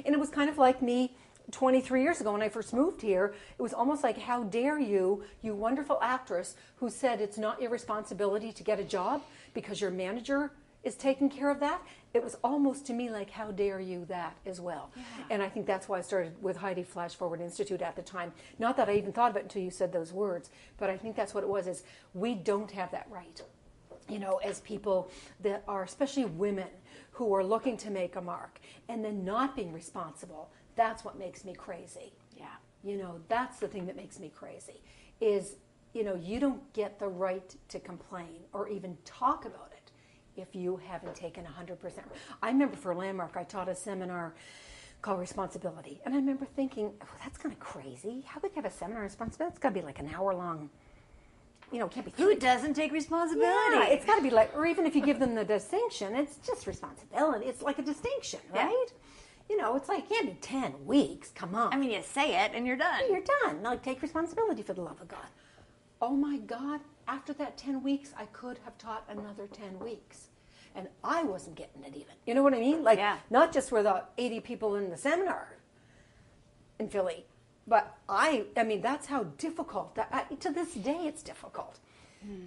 [SPEAKER 1] And it was kind of like me 23 years ago when I first moved here. It was almost like, how dare you, you wonderful actress who said it's not your responsibility to get a job because your manager is taking care of that. It was almost to me like, how dare you that as well. Yeah. And I think that's why I started with Heidi Flash Forward Institute at the time. Not that I even thought of it until you said those words, but I think that's what it was, is we don't have that right. As people that are, especially women, who are looking to make a mark and then not being responsible. That's what makes me crazy. Yeah. That's the thing that makes me crazy is, you don't get the right to complain or even talk about it if you haven't taken 100%. I remember for Landmark, I taught a seminar called Responsibility. And I remember thinking, that's kind of crazy. How could you have a seminar on responsibility? It's got to be like an hour long. It can't be.
[SPEAKER 2] Who doesn't take responsibility?
[SPEAKER 1] Yeah, it's got to be like, or even if you give them the distinction, it's just responsibility. It's like a distinction, right? Yeah. It's like, it can't be 10 weeks. Come on.
[SPEAKER 2] I mean, you say it and you're done.
[SPEAKER 1] You're done. Like, take responsibility for the love of God. Oh my God, after that 10 weeks, I could have taught another 10 weeks. And I wasn't getting it even. You know what I mean? Like, not just for the 80 people in the seminar in Philly, but I mean, that's how difficult, to this day, it's difficult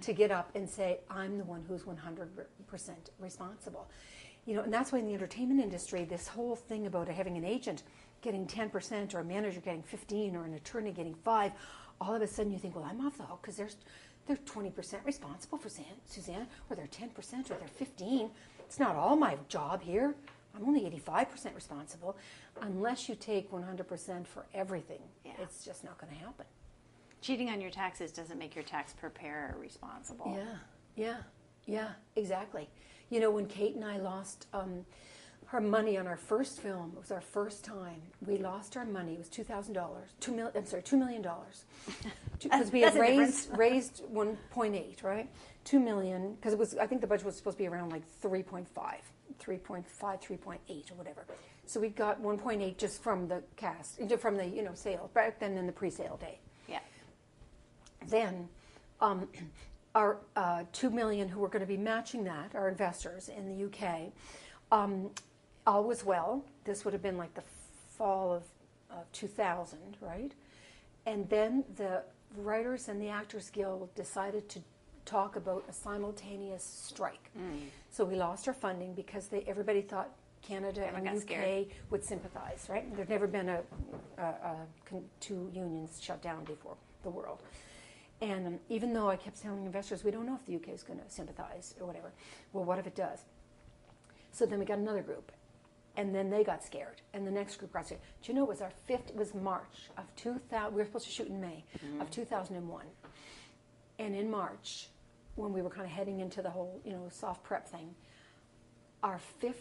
[SPEAKER 1] to get up and say, I'm the one who's 100% responsible. And that's why in the entertainment industry, this whole thing about having an agent getting 10% or a manager getting 15 or an attorney getting 5, all of a sudden you think, well, I'm off the hook because they're 20% responsible for Suzanne, or they're 10%, or they're 15. It's not all my job here. I'm only 85% responsible. Unless you take 100% for everything, it's just not going to happen.
[SPEAKER 2] Cheating on your taxes doesn't make your tax preparer responsible.
[SPEAKER 1] Yeah, exactly. When Kate and I lost her money on our first film, it was our first time. We lost our money. It was $2,000. $2 million. Because we had raised 1.8, right? 2 million, because it was. I think the budget was supposed to be around like 3.5, 3.8 or whatever. So we got 1.8 just from the cast, from the sale back then in the pre-sale day.
[SPEAKER 2] Yeah.
[SPEAKER 1] Then, our 2 million who were going to be matching that, our investors in the UK. All was well. This would have been like the fall of 2000, right? And then the Writers and the Actors Guild decided to talk about a simultaneous strike. So we lost our funding because everybody thought Canada and UK scared. Would sympathize, right? There'd never been two unions shut down before the world. And even though I kept telling investors, we don't know if the UK is going to sympathize or whatever. Well, what if it does? So then we got another group, and then they got scared, and the next group got scared. Do you know it was March of 2000, we were supposed to shoot in May of 2001. And in March, when we were kind of heading into the whole, soft prep thing, our 5th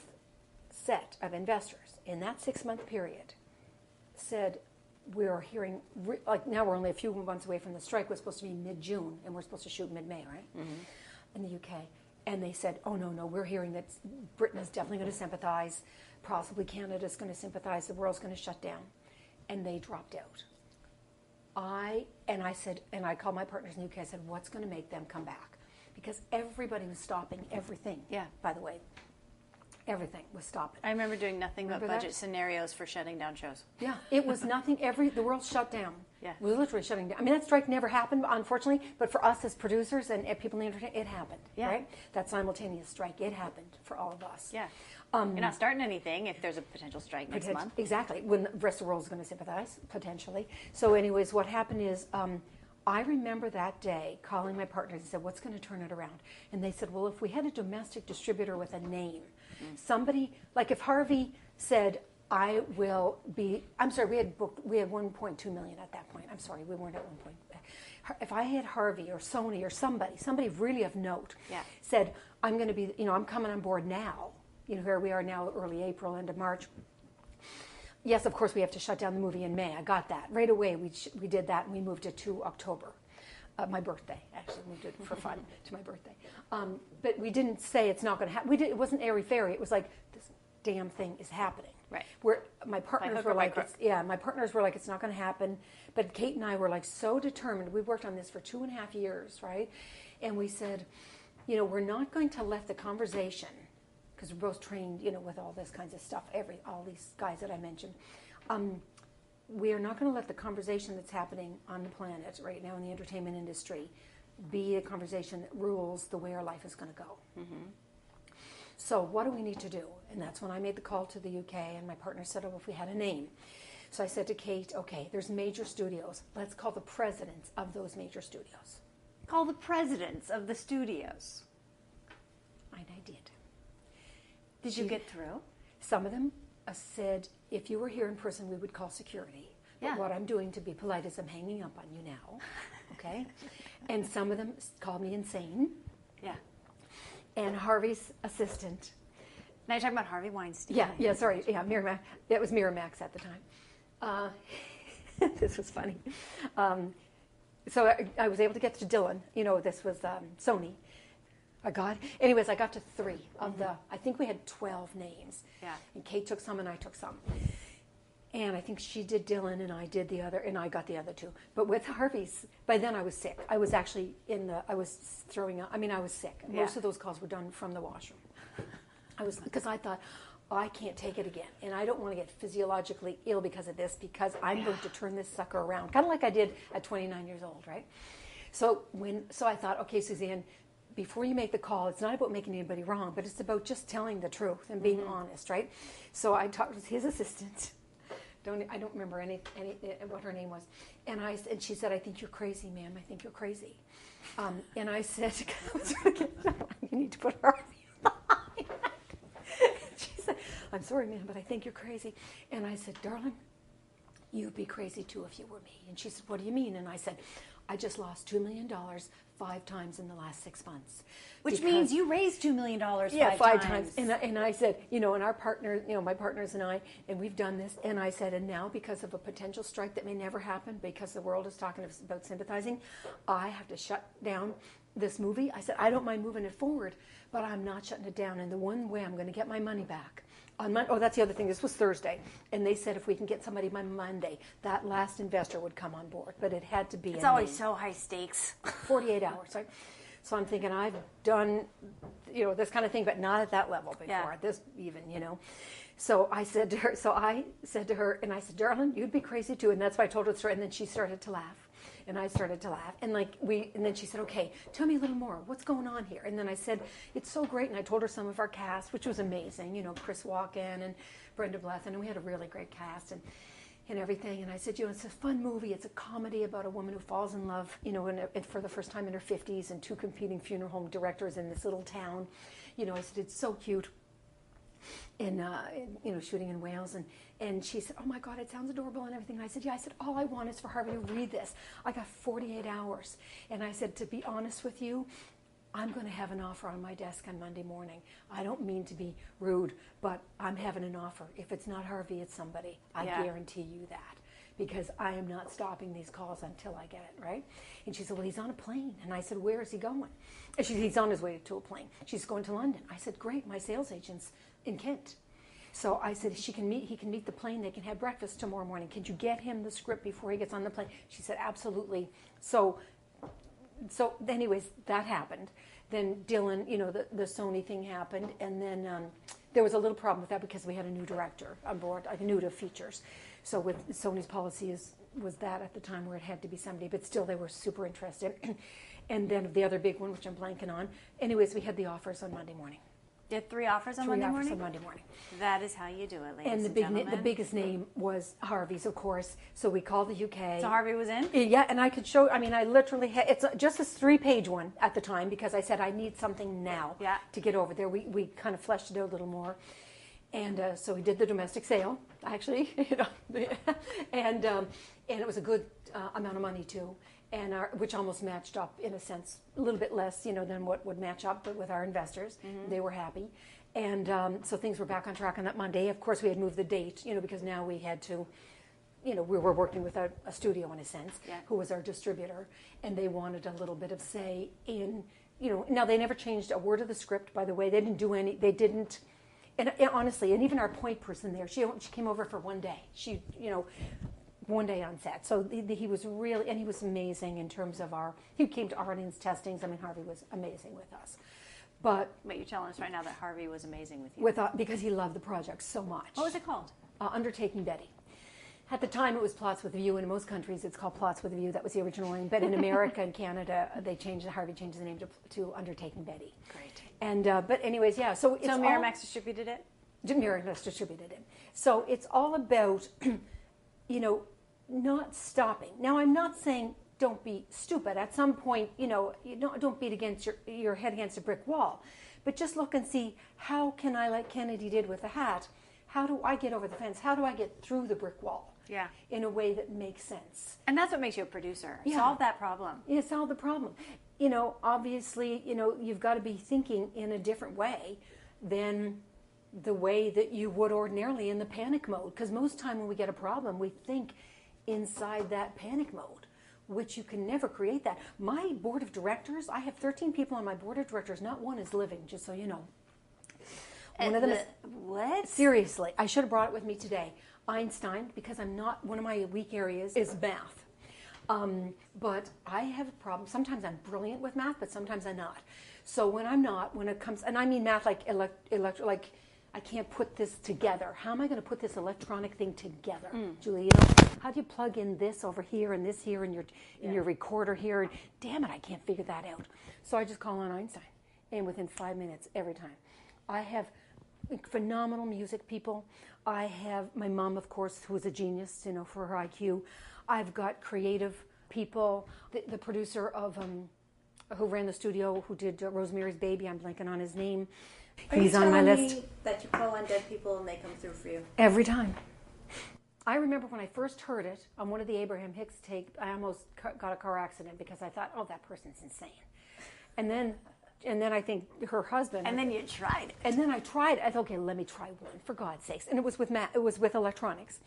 [SPEAKER 1] set of investors in that 6-month period said, we're hearing, now we're only a few months away from the strike. It was supposed to be mid-June, and we're supposed to shoot mid-May, right? In the UK. And they said, oh, no, we're hearing that Britain is definitely going to sympathize. Possibly Canada's going to sympathize. The world's going to shut down. And they dropped out. I called my partners in the UK. I said, what's going to make them come back? Because everybody was stopping everything. Yeah, by the way. Everything was stopping.
[SPEAKER 2] I remember doing nothing but budget scenarios for shutting down shows.
[SPEAKER 1] Yeah, it was nothing. The world shut down.
[SPEAKER 2] Yeah.
[SPEAKER 1] We were literally shutting down. I mean, that strike never happened, unfortunately, but for us as producers and people in the entertainment, it happened, right? That simultaneous strike, it happened for all of us.
[SPEAKER 2] Yeah. You're not starting anything if there's a potential strike next month.
[SPEAKER 1] Exactly. When the rest of the world is going to sympathize, potentially. So anyways, what happened is I remember that day calling my partners and said, what's going to turn it around? And they said, well, if we had a domestic distributor with a name, somebody, like if Harvey said, I will be, I'm sorry, we had 1.2 million at that point. I'm sorry, we weren't at 1 point. If I had Harvey or Sony or somebody really of note said, I'm going to be, I'm coming on board now, here we are now, early April, end of March. Yes, of course, we have to shut down the movie in May. I got that. Right away, we did that, and we moved it to October. My birthday, actually. Moved it for fun to my birthday. But we didn't say it's not going to happen. It wasn't airy-fairy. It was like, this damn thing is happening.
[SPEAKER 2] Right.
[SPEAKER 1] Where my partners were like, my partners were like, it's not going to happen. But Kate and I were like so determined. We worked on this for 2.5 years, right? And we said, we're not going to let the conversation, because we're both trained, with all this kinds of stuff, all these guys that I mentioned. We are not going to let the conversation that's happening on the planet right now in the entertainment industry be a conversation that rules the way our life is going to go. Mm-hmm. So what do we need to do? And that's when I made the call to the UK, and my partner said, if we had a name. So I said to Kate, okay, there's major studios. Let's call the presidents of those major studios.
[SPEAKER 2] Call the presidents of the studios.
[SPEAKER 1] And I did.
[SPEAKER 2] Did you get through?
[SPEAKER 1] Some of them said, if you were here in person, we would call security.
[SPEAKER 2] Yeah.
[SPEAKER 1] But what I'm doing, to be polite, is I'm hanging up on you now. Okay? And some of them called me insane.
[SPEAKER 2] Yeah.
[SPEAKER 1] And Harvey's assistant.
[SPEAKER 2] Now you're talking about Harvey Weinstein.
[SPEAKER 1] Yeah, sorry. Yeah, Miramax. It was Miramax at the time. This was funny. So I was able to get to Dylan. This was Sony. I got to 3 of the, I think we had 12 names.
[SPEAKER 2] Yeah. And
[SPEAKER 1] Kate took some and I took some. And I think she did Dylan and I did the other, and I got the other 2. But with Harvey's, by then I was sick. I was actually I was throwing up. I was sick.
[SPEAKER 2] Yeah.
[SPEAKER 1] Most of those calls were done from the washroom. Because I thought, I can't take it again. And I don't want to get physiologically ill because of this, because I'm going to turn this sucker around. Kind of like I did at 29 years old, right? So I thought, okay, Suzanne, before you make the call, it's not about making anybody wrong, but it's about just telling the truth and being honest, right? So I talked with his assistant. I don't remember any what her name was, and she said, "I think you're crazy, ma'am. I think you're crazy." And I said, "You need to put her." She said, "I'm sorry, ma'am, but I think you're crazy." And I said, "Darling, you'd be crazy too if you were me." And she said, "What do you mean?" And I said, "I just lost $2 million 5 times in the last 6 months."
[SPEAKER 2] Which means you raised $2 million 5 times.
[SPEAKER 1] And I said, and our partner, my partners and I, and we've done this. And I said, and now because of a potential strike that may never happen, because the world is talking about sympathizing, I have to shut down this movie. I said, I don't mind moving it forward, but I'm not shutting it down. And the one way I'm going to get my money back that's the other thing. This was Thursday, and they said if we can get somebody by Monday, that last investor would come on board. But it had to be.
[SPEAKER 2] It's always so high stakes.
[SPEAKER 1] 48 hours, right? So I'm thinking I've done, this kind of thing, but not at that level before.
[SPEAKER 2] Yeah.
[SPEAKER 1] This even, So I said to her, and I said, "Darling, you'd be crazy too." And that's why I told her the story. And then she started to laugh. And I started to laugh. And then she said, "Okay, tell me a little more. What's going on here?" And then I said, "It's so great." And I told her some of our cast, which was amazing. Chris Walken and Brenda Blethyn. And we had a really great cast and everything. And I said, it's a fun movie. It's a comedy about a woman who falls in love, for the first time in her 50s, and 2 competing funeral home directors in this little town. I said, it's so cute. And, shooting in Wales. And she said, "Oh my God, it sounds adorable and everything." And I said, "Yeah." I said, "All I want is for Harvey to read this. I got 48 hours. And I said, to be honest with you, I'm going to have an offer on my desk on Monday morning. I don't mean to be rude, but I'm having an offer. If it's not Harvey, it's somebody. I guarantee you that. Because I am not stopping these calls until I get it, right?" And she said, "Well, he's on a plane." And I said, "Where is he going?" And she said, "He's on his way to a plane." She's going to London. I said, "Great, my sales agent's in Kent." So I said, he can meet the plane. They can have breakfast tomorrow morning. Could you get him the script before he gets on the plane? She said, "Absolutely." So anyways, that happened. Then Dylan, the Sony thing happened. And then there was a little problem with that because we had a new director on board, new to features. So with Sony's policy was that at the time where it had to be somebody, but still they were super interested. And then the other big one, which I'm blanking on. Anyways, we had the offers on Monday morning.
[SPEAKER 2] You had 3 offers on
[SPEAKER 1] 3
[SPEAKER 2] Monday
[SPEAKER 1] offers
[SPEAKER 2] morning?
[SPEAKER 1] on Monday morning.
[SPEAKER 2] That is how you do it, ladies
[SPEAKER 1] And
[SPEAKER 2] and,
[SPEAKER 1] the
[SPEAKER 2] gentlemen.
[SPEAKER 1] biggest name was Harvey's, of course. So we called the UK.
[SPEAKER 2] So Harvey was in?
[SPEAKER 1] Yeah, and I could show, I mean, I literally had, it's just this 3-page one at the time because I said I need something now to get over there. We kind of fleshed it out a little more. And so we did the domestic sale, actually, and it was a good amount of money too, and which almost matched up in a sense, a little bit less, than what would match up, but with our investors, they were happy, and so things were back on track on that Monday. Of course, we had moved the date, because now we had to, we were working with a studio in a sense, who was our distributor, and they wanted a little bit of say in, now they never changed a word of the script, by the way. They didn't do any, they didn't. And honestly, and even our point person there, she came over for one day. She, one day on set. So he was really, and he was amazing in terms of he came to our audience testings. I mean, Harvey was amazing with us. But
[SPEAKER 2] you're telling us right now that Harvey was amazing with you.
[SPEAKER 1] Because he loved the project so much.
[SPEAKER 2] What was it called?
[SPEAKER 1] Undertaking Betty. At the time, it was Plots with a View. In most countries, it's called Plots with a View. That was the original name. But in America and Canada, Harvey changed the name to Undertaking Betty.
[SPEAKER 2] Great.
[SPEAKER 1] And but anyways, yeah. So
[SPEAKER 2] Miramax distributed it.
[SPEAKER 1] Miramax distributed it. So it's all about, not stopping. Now, I'm not saying don't be stupid. At some point, don't beat against your head against a brick wall, but just look and see, how can I, like Kennedy did with the hat, how do I get over the fence? How do I get through the brick wall?
[SPEAKER 2] Yeah.
[SPEAKER 1] In a way that makes sense.
[SPEAKER 2] And that's what makes you a producer.
[SPEAKER 1] Yeah.
[SPEAKER 2] Solve that problem.
[SPEAKER 1] Yeah, solve the problem. Obviously, you've got to be thinking in a different way than the way that you would ordinarily in the panic mode. Because most time when we get a problem, we think inside that panic mode, which you can never create that. My board of directors, I have 13 people on my board of directors. Not one is living, just so you know. One of them is...
[SPEAKER 2] What?
[SPEAKER 1] Seriously, I should have brought it with me today. Einstein, because I'm not, one of my weak areas is math. But I have a problem. Sometimes I'm brilliant with math, but sometimes I'm not. So when it comes, and I mean math like like I can't put this together. How am I going to put this electronic thing together, Julie? How do you plug in this over here and this here in your recorder here? And damn it, I can't figure that out. So I just call on Einstein, and within 5 minutes every time. I have phenomenal music people. I have my mom, of course, who is a genius, for her IQ. I've got creative people. The producer of who ran the studio, who did Rosemary's Baby, I'm blanking on his name. He's on my list.
[SPEAKER 4] Me that you call on dead people and they come through for you?
[SPEAKER 1] Every time. I remember when I first heard it on one of the Abraham Hicks tapes, I almost got a car accident because I thought, oh, that person's insane. And then I think her husband.
[SPEAKER 2] And then you tried it.
[SPEAKER 1] And then I tried. I thought, okay, let me try one, for God's sakes. And it was with It was with electronics.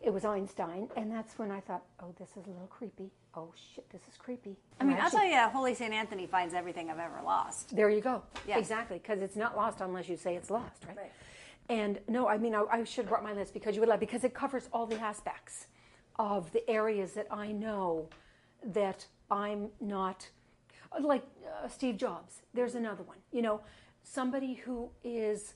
[SPEAKER 1] It was Einstein, and that's when I thought, oh, this is a little creepy. Oh, shit, this is creepy.
[SPEAKER 2] I mean, I'll tell you, Holy St. Anthony finds everything I've ever lost.
[SPEAKER 1] There you go.
[SPEAKER 2] Yeah.
[SPEAKER 1] Exactly, because it's not lost unless you say it's lost, right? And no, I mean, I should have brought my list because you would like, because it covers all the aspects of the areas that I know that I'm not, like Steve Jobs. There's another one. Somebody who is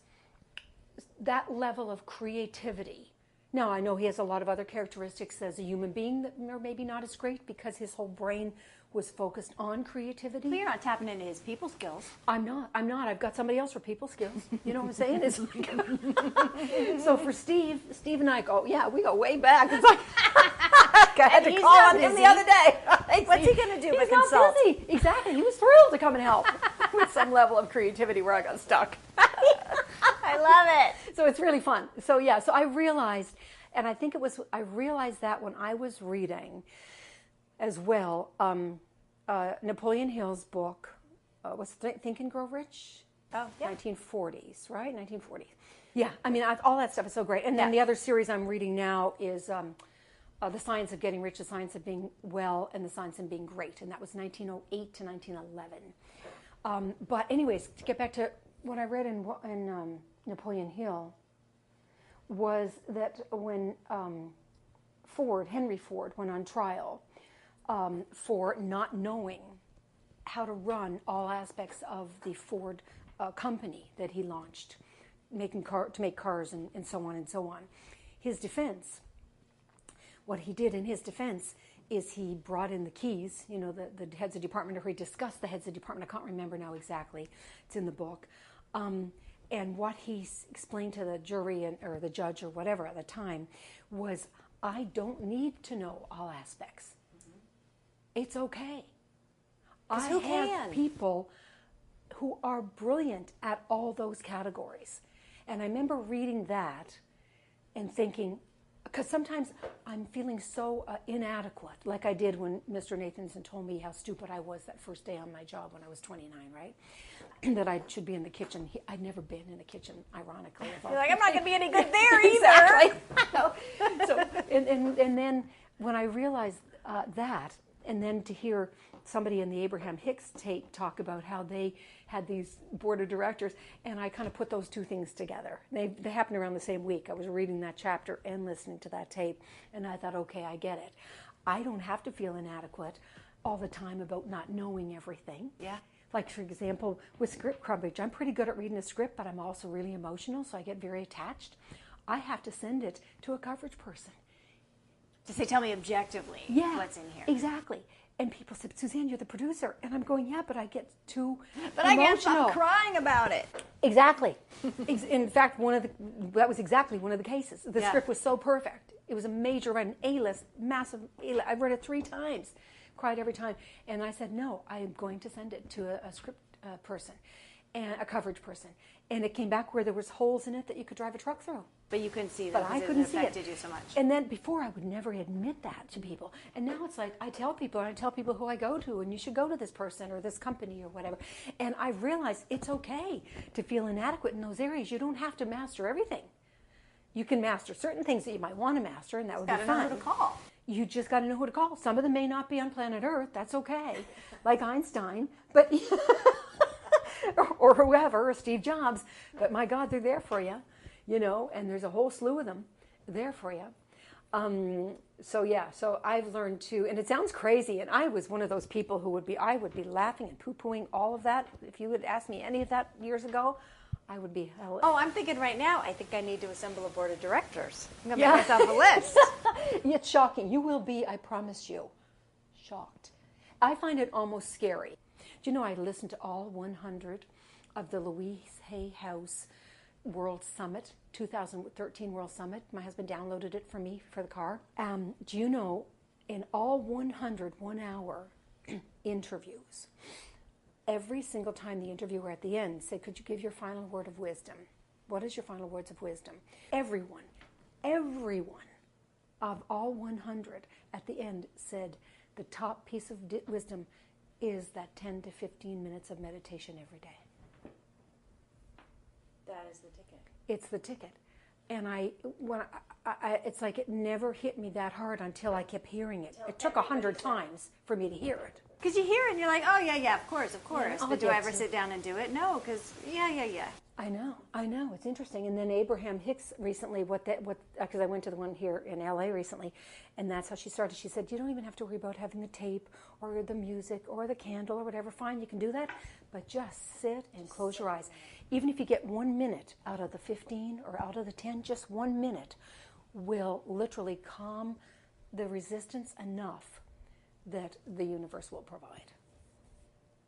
[SPEAKER 1] that level of creativity. Now, I know he has a lot of other characteristics as a human being that are maybe not as great because his whole brain was focused on creativity.
[SPEAKER 2] But you're not tapping into his people skills.
[SPEAKER 1] I'm not. I've got somebody else for people skills. You know what I'm saying? It's like, so for Steve and I go, yeah, we go way back. It's like, I had to call on him the other day.
[SPEAKER 2] What's he going to do but consult?
[SPEAKER 1] He's not busy. Exactly. He was thrilled to come and help with some level of creativity where I got stuck.
[SPEAKER 2] I love it.
[SPEAKER 1] So it's really fun. So yeah, so I realized, and I think I realized that when I was reading as well, Napoleon Hill's book, was Think and Grow Rich?
[SPEAKER 2] Oh, yeah.
[SPEAKER 1] 1940s, right? 1940s. Yeah, I mean, all that stuff is so great. And then the other series I'm reading now is The Science of Getting Rich, The Science of Being Well, and The Science of Being Great. And that was 1908 to 1911. But anyways, to get back to what I read in Napoleon Hill, was that when Henry Ford went on trial for not knowing how to run all aspects of the Ford company that he launched, to make cars and so on and so on. His defense, what he did in his defense is he brought in the keys, the heads of department, or he discussed the heads of department. I can't remember now exactly. It's in the book. And what he explained to the jury or the judge or whatever at the time was, I don't need to know all aspects. It's okay. I have people who are brilliant at all those categories. And I remember reading that and thinking, because sometimes I'm feeling so inadequate, like I did when Mr. Nathanson told me how stupid I was that first day on my job when I was 29, right? That I should be in the kitchen. I'd never been in a kitchen, ironically.
[SPEAKER 2] You're like, I'm not going to be any good there either.
[SPEAKER 1] Exactly. So, and then when I realized that, and then to hear somebody in the Abraham Hicks tape talk about how they had these board of directors, and I kind of put those two things together. They happened around the same week. I was reading that chapter and listening to that tape, and I thought, okay, I get it. I don't have to feel inadequate all the time about not knowing everything.
[SPEAKER 2] Yeah.
[SPEAKER 1] Like, for example, with script coverage, I'm pretty good at reading a script, but I'm also really emotional, so I get very attached. I have to send it to a coverage person.
[SPEAKER 2] To say, tell me objectively what's in here.
[SPEAKER 1] Exactly. And people said, Suzanne, you're the producer. And I'm going, yeah, but I get too
[SPEAKER 2] But
[SPEAKER 1] emotional.
[SPEAKER 2] I can't stop crying about it.
[SPEAKER 1] Exactly. In fact, that was exactly one of the cases. The script was so perfect. It was a major, an A-list, massive A-list. I've read it 3 times, cried every time. And I said, no, I'm going to send it to a script person, and a coverage person. And it came back where there was holes in it that you could drive a truck through.
[SPEAKER 2] But you couldn't see that
[SPEAKER 1] But I
[SPEAKER 2] because
[SPEAKER 1] couldn't
[SPEAKER 2] it
[SPEAKER 1] see it.
[SPEAKER 2] affected you so much.
[SPEAKER 1] And then before, I would never admit that to people. And now it's like I tell people who I go to, and you should go to this person or this company or whatever. And I realized it's okay to feel inadequate in those areas. You don't have to master everything. You can master certain things that you might want to master, and that would be fine.
[SPEAKER 2] Gotta know who to call.
[SPEAKER 1] You just got to know who to call. Some of them may not be on planet Earth. That's okay. Like Einstein, but or whoever, or Steve Jobs. But my God, they're there for you, and there's a whole slew of them there for you. So I've learned to, and it sounds crazy, and I was one of those people who would be laughing and poo-pooing all of that. If you had asked me any of that years ago, I would be hell.
[SPEAKER 2] Oh, I'm thinking right now, I think I need to assemble a board of directors. I'm going to make myself a list.
[SPEAKER 1] It's shocking. You will be, I promise you, shocked. I find it almost scary. Do you know I listened to all 100 of the Louise Hay House World Summit, 2013 World Summit. My husband downloaded it for me for the car. Do you know, in all 100 1-hour interviews, every single time the interviewer at the end said, could you give your final word of wisdom? What is your final words of wisdom? Everyone of all 100 at the end said the top piece of wisdom is that 10 to 15 minutes of meditation every day.
[SPEAKER 4] That is the ticket.
[SPEAKER 1] It's the ticket. And it's like it never hit me that hard until I kept hearing it. It took 100 times for me to hear it.
[SPEAKER 2] Because you hear it and you're like, oh, yeah, of course.
[SPEAKER 1] Yeah,
[SPEAKER 2] but do I ever sit down and do it? No, because, yeah.
[SPEAKER 1] I know. It's interesting. And then Abraham Hicks recently, because I went to the one here in LA recently, and that's how she started. She said, you don't even have to worry about having the tape or the music or the candle or whatever. Fine, you can do that, but just sit and close your eyes. Even if you get 1 minute out of the 15 or out of the 10, just 1 minute will literally calm the resistance enough that the universe will provide.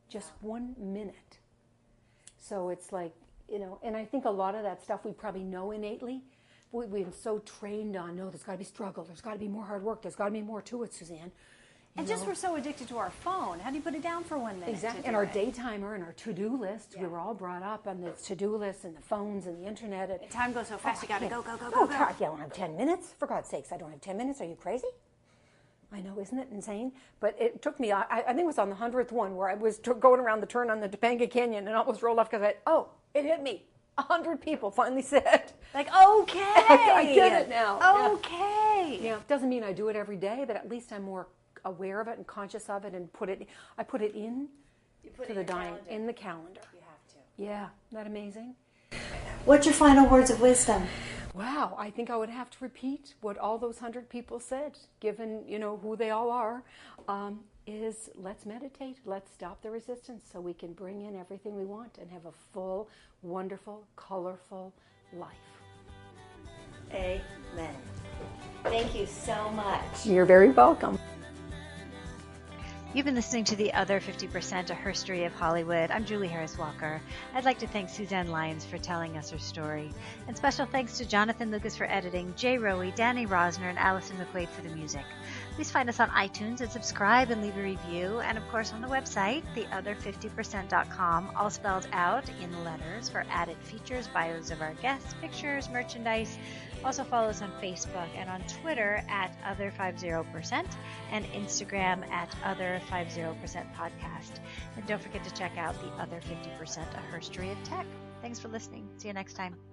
[SPEAKER 1] Just 1 minute. So it's like, and I think a lot of that stuff we probably know innately. We've been so trained on, no, there's got to be struggle, there's got to be more hard work, there's got to be more to it, Suzanne.
[SPEAKER 2] And just we're so addicted to our phone. How do you put it down for 1 minute?
[SPEAKER 1] Exactly. And our day timer and our to-do list. Yeah. We were all brought up on the to-do list and the phones and the internet.
[SPEAKER 2] Time goes so fast, you got to go.
[SPEAKER 1] God, I don't have 10 minutes. For God's sakes, I don't have 10 minutes. Are you crazy? I know, isn't it insane? But it took me, I think it was on the 100th one where I was going around the turn on the Topanga Canyon and almost rolled off because it hit me. 100 people finally said.
[SPEAKER 2] Like, okay.
[SPEAKER 1] I get it now.
[SPEAKER 2] Okay.
[SPEAKER 1] Yeah, it doesn't mean I do it every day, but at least I'm more aware of it and conscious of it, and I put it in to the dying in the calendar.
[SPEAKER 4] You have to.
[SPEAKER 1] Yeah, isn't that amazing?
[SPEAKER 4] What's your final words of wisdom?
[SPEAKER 1] Wow, I think I would have to repeat what all those 100 people said, given who they all are. Is let's meditate, let's stop the resistance, so we can bring in everything we want and have a full, wonderful, colorful life.
[SPEAKER 4] Amen. Thank you so much.
[SPEAKER 1] You're very welcome.
[SPEAKER 3] You've been listening to The Other 50%, A Herstory of Hollywood. I'm Julie Harris Walker. I'd like to thank Suzanne Lyons for telling us her story. And special thanks to Jonathan Lucas for editing, Jay Rowe, Danny Rosner, and Allison McQuaid for the music. Please find us on iTunes and subscribe and leave a review. And of course on the website, theother50%.com, all spelled out in letters for added features, bios of our guests, pictures, merchandise. Also follow us on Facebook and on Twitter at Other50% and Instagram at Other50% Podcast. And don't forget to check out The Other 50%, A Herstory of Tech. Thanks for listening. See you next time.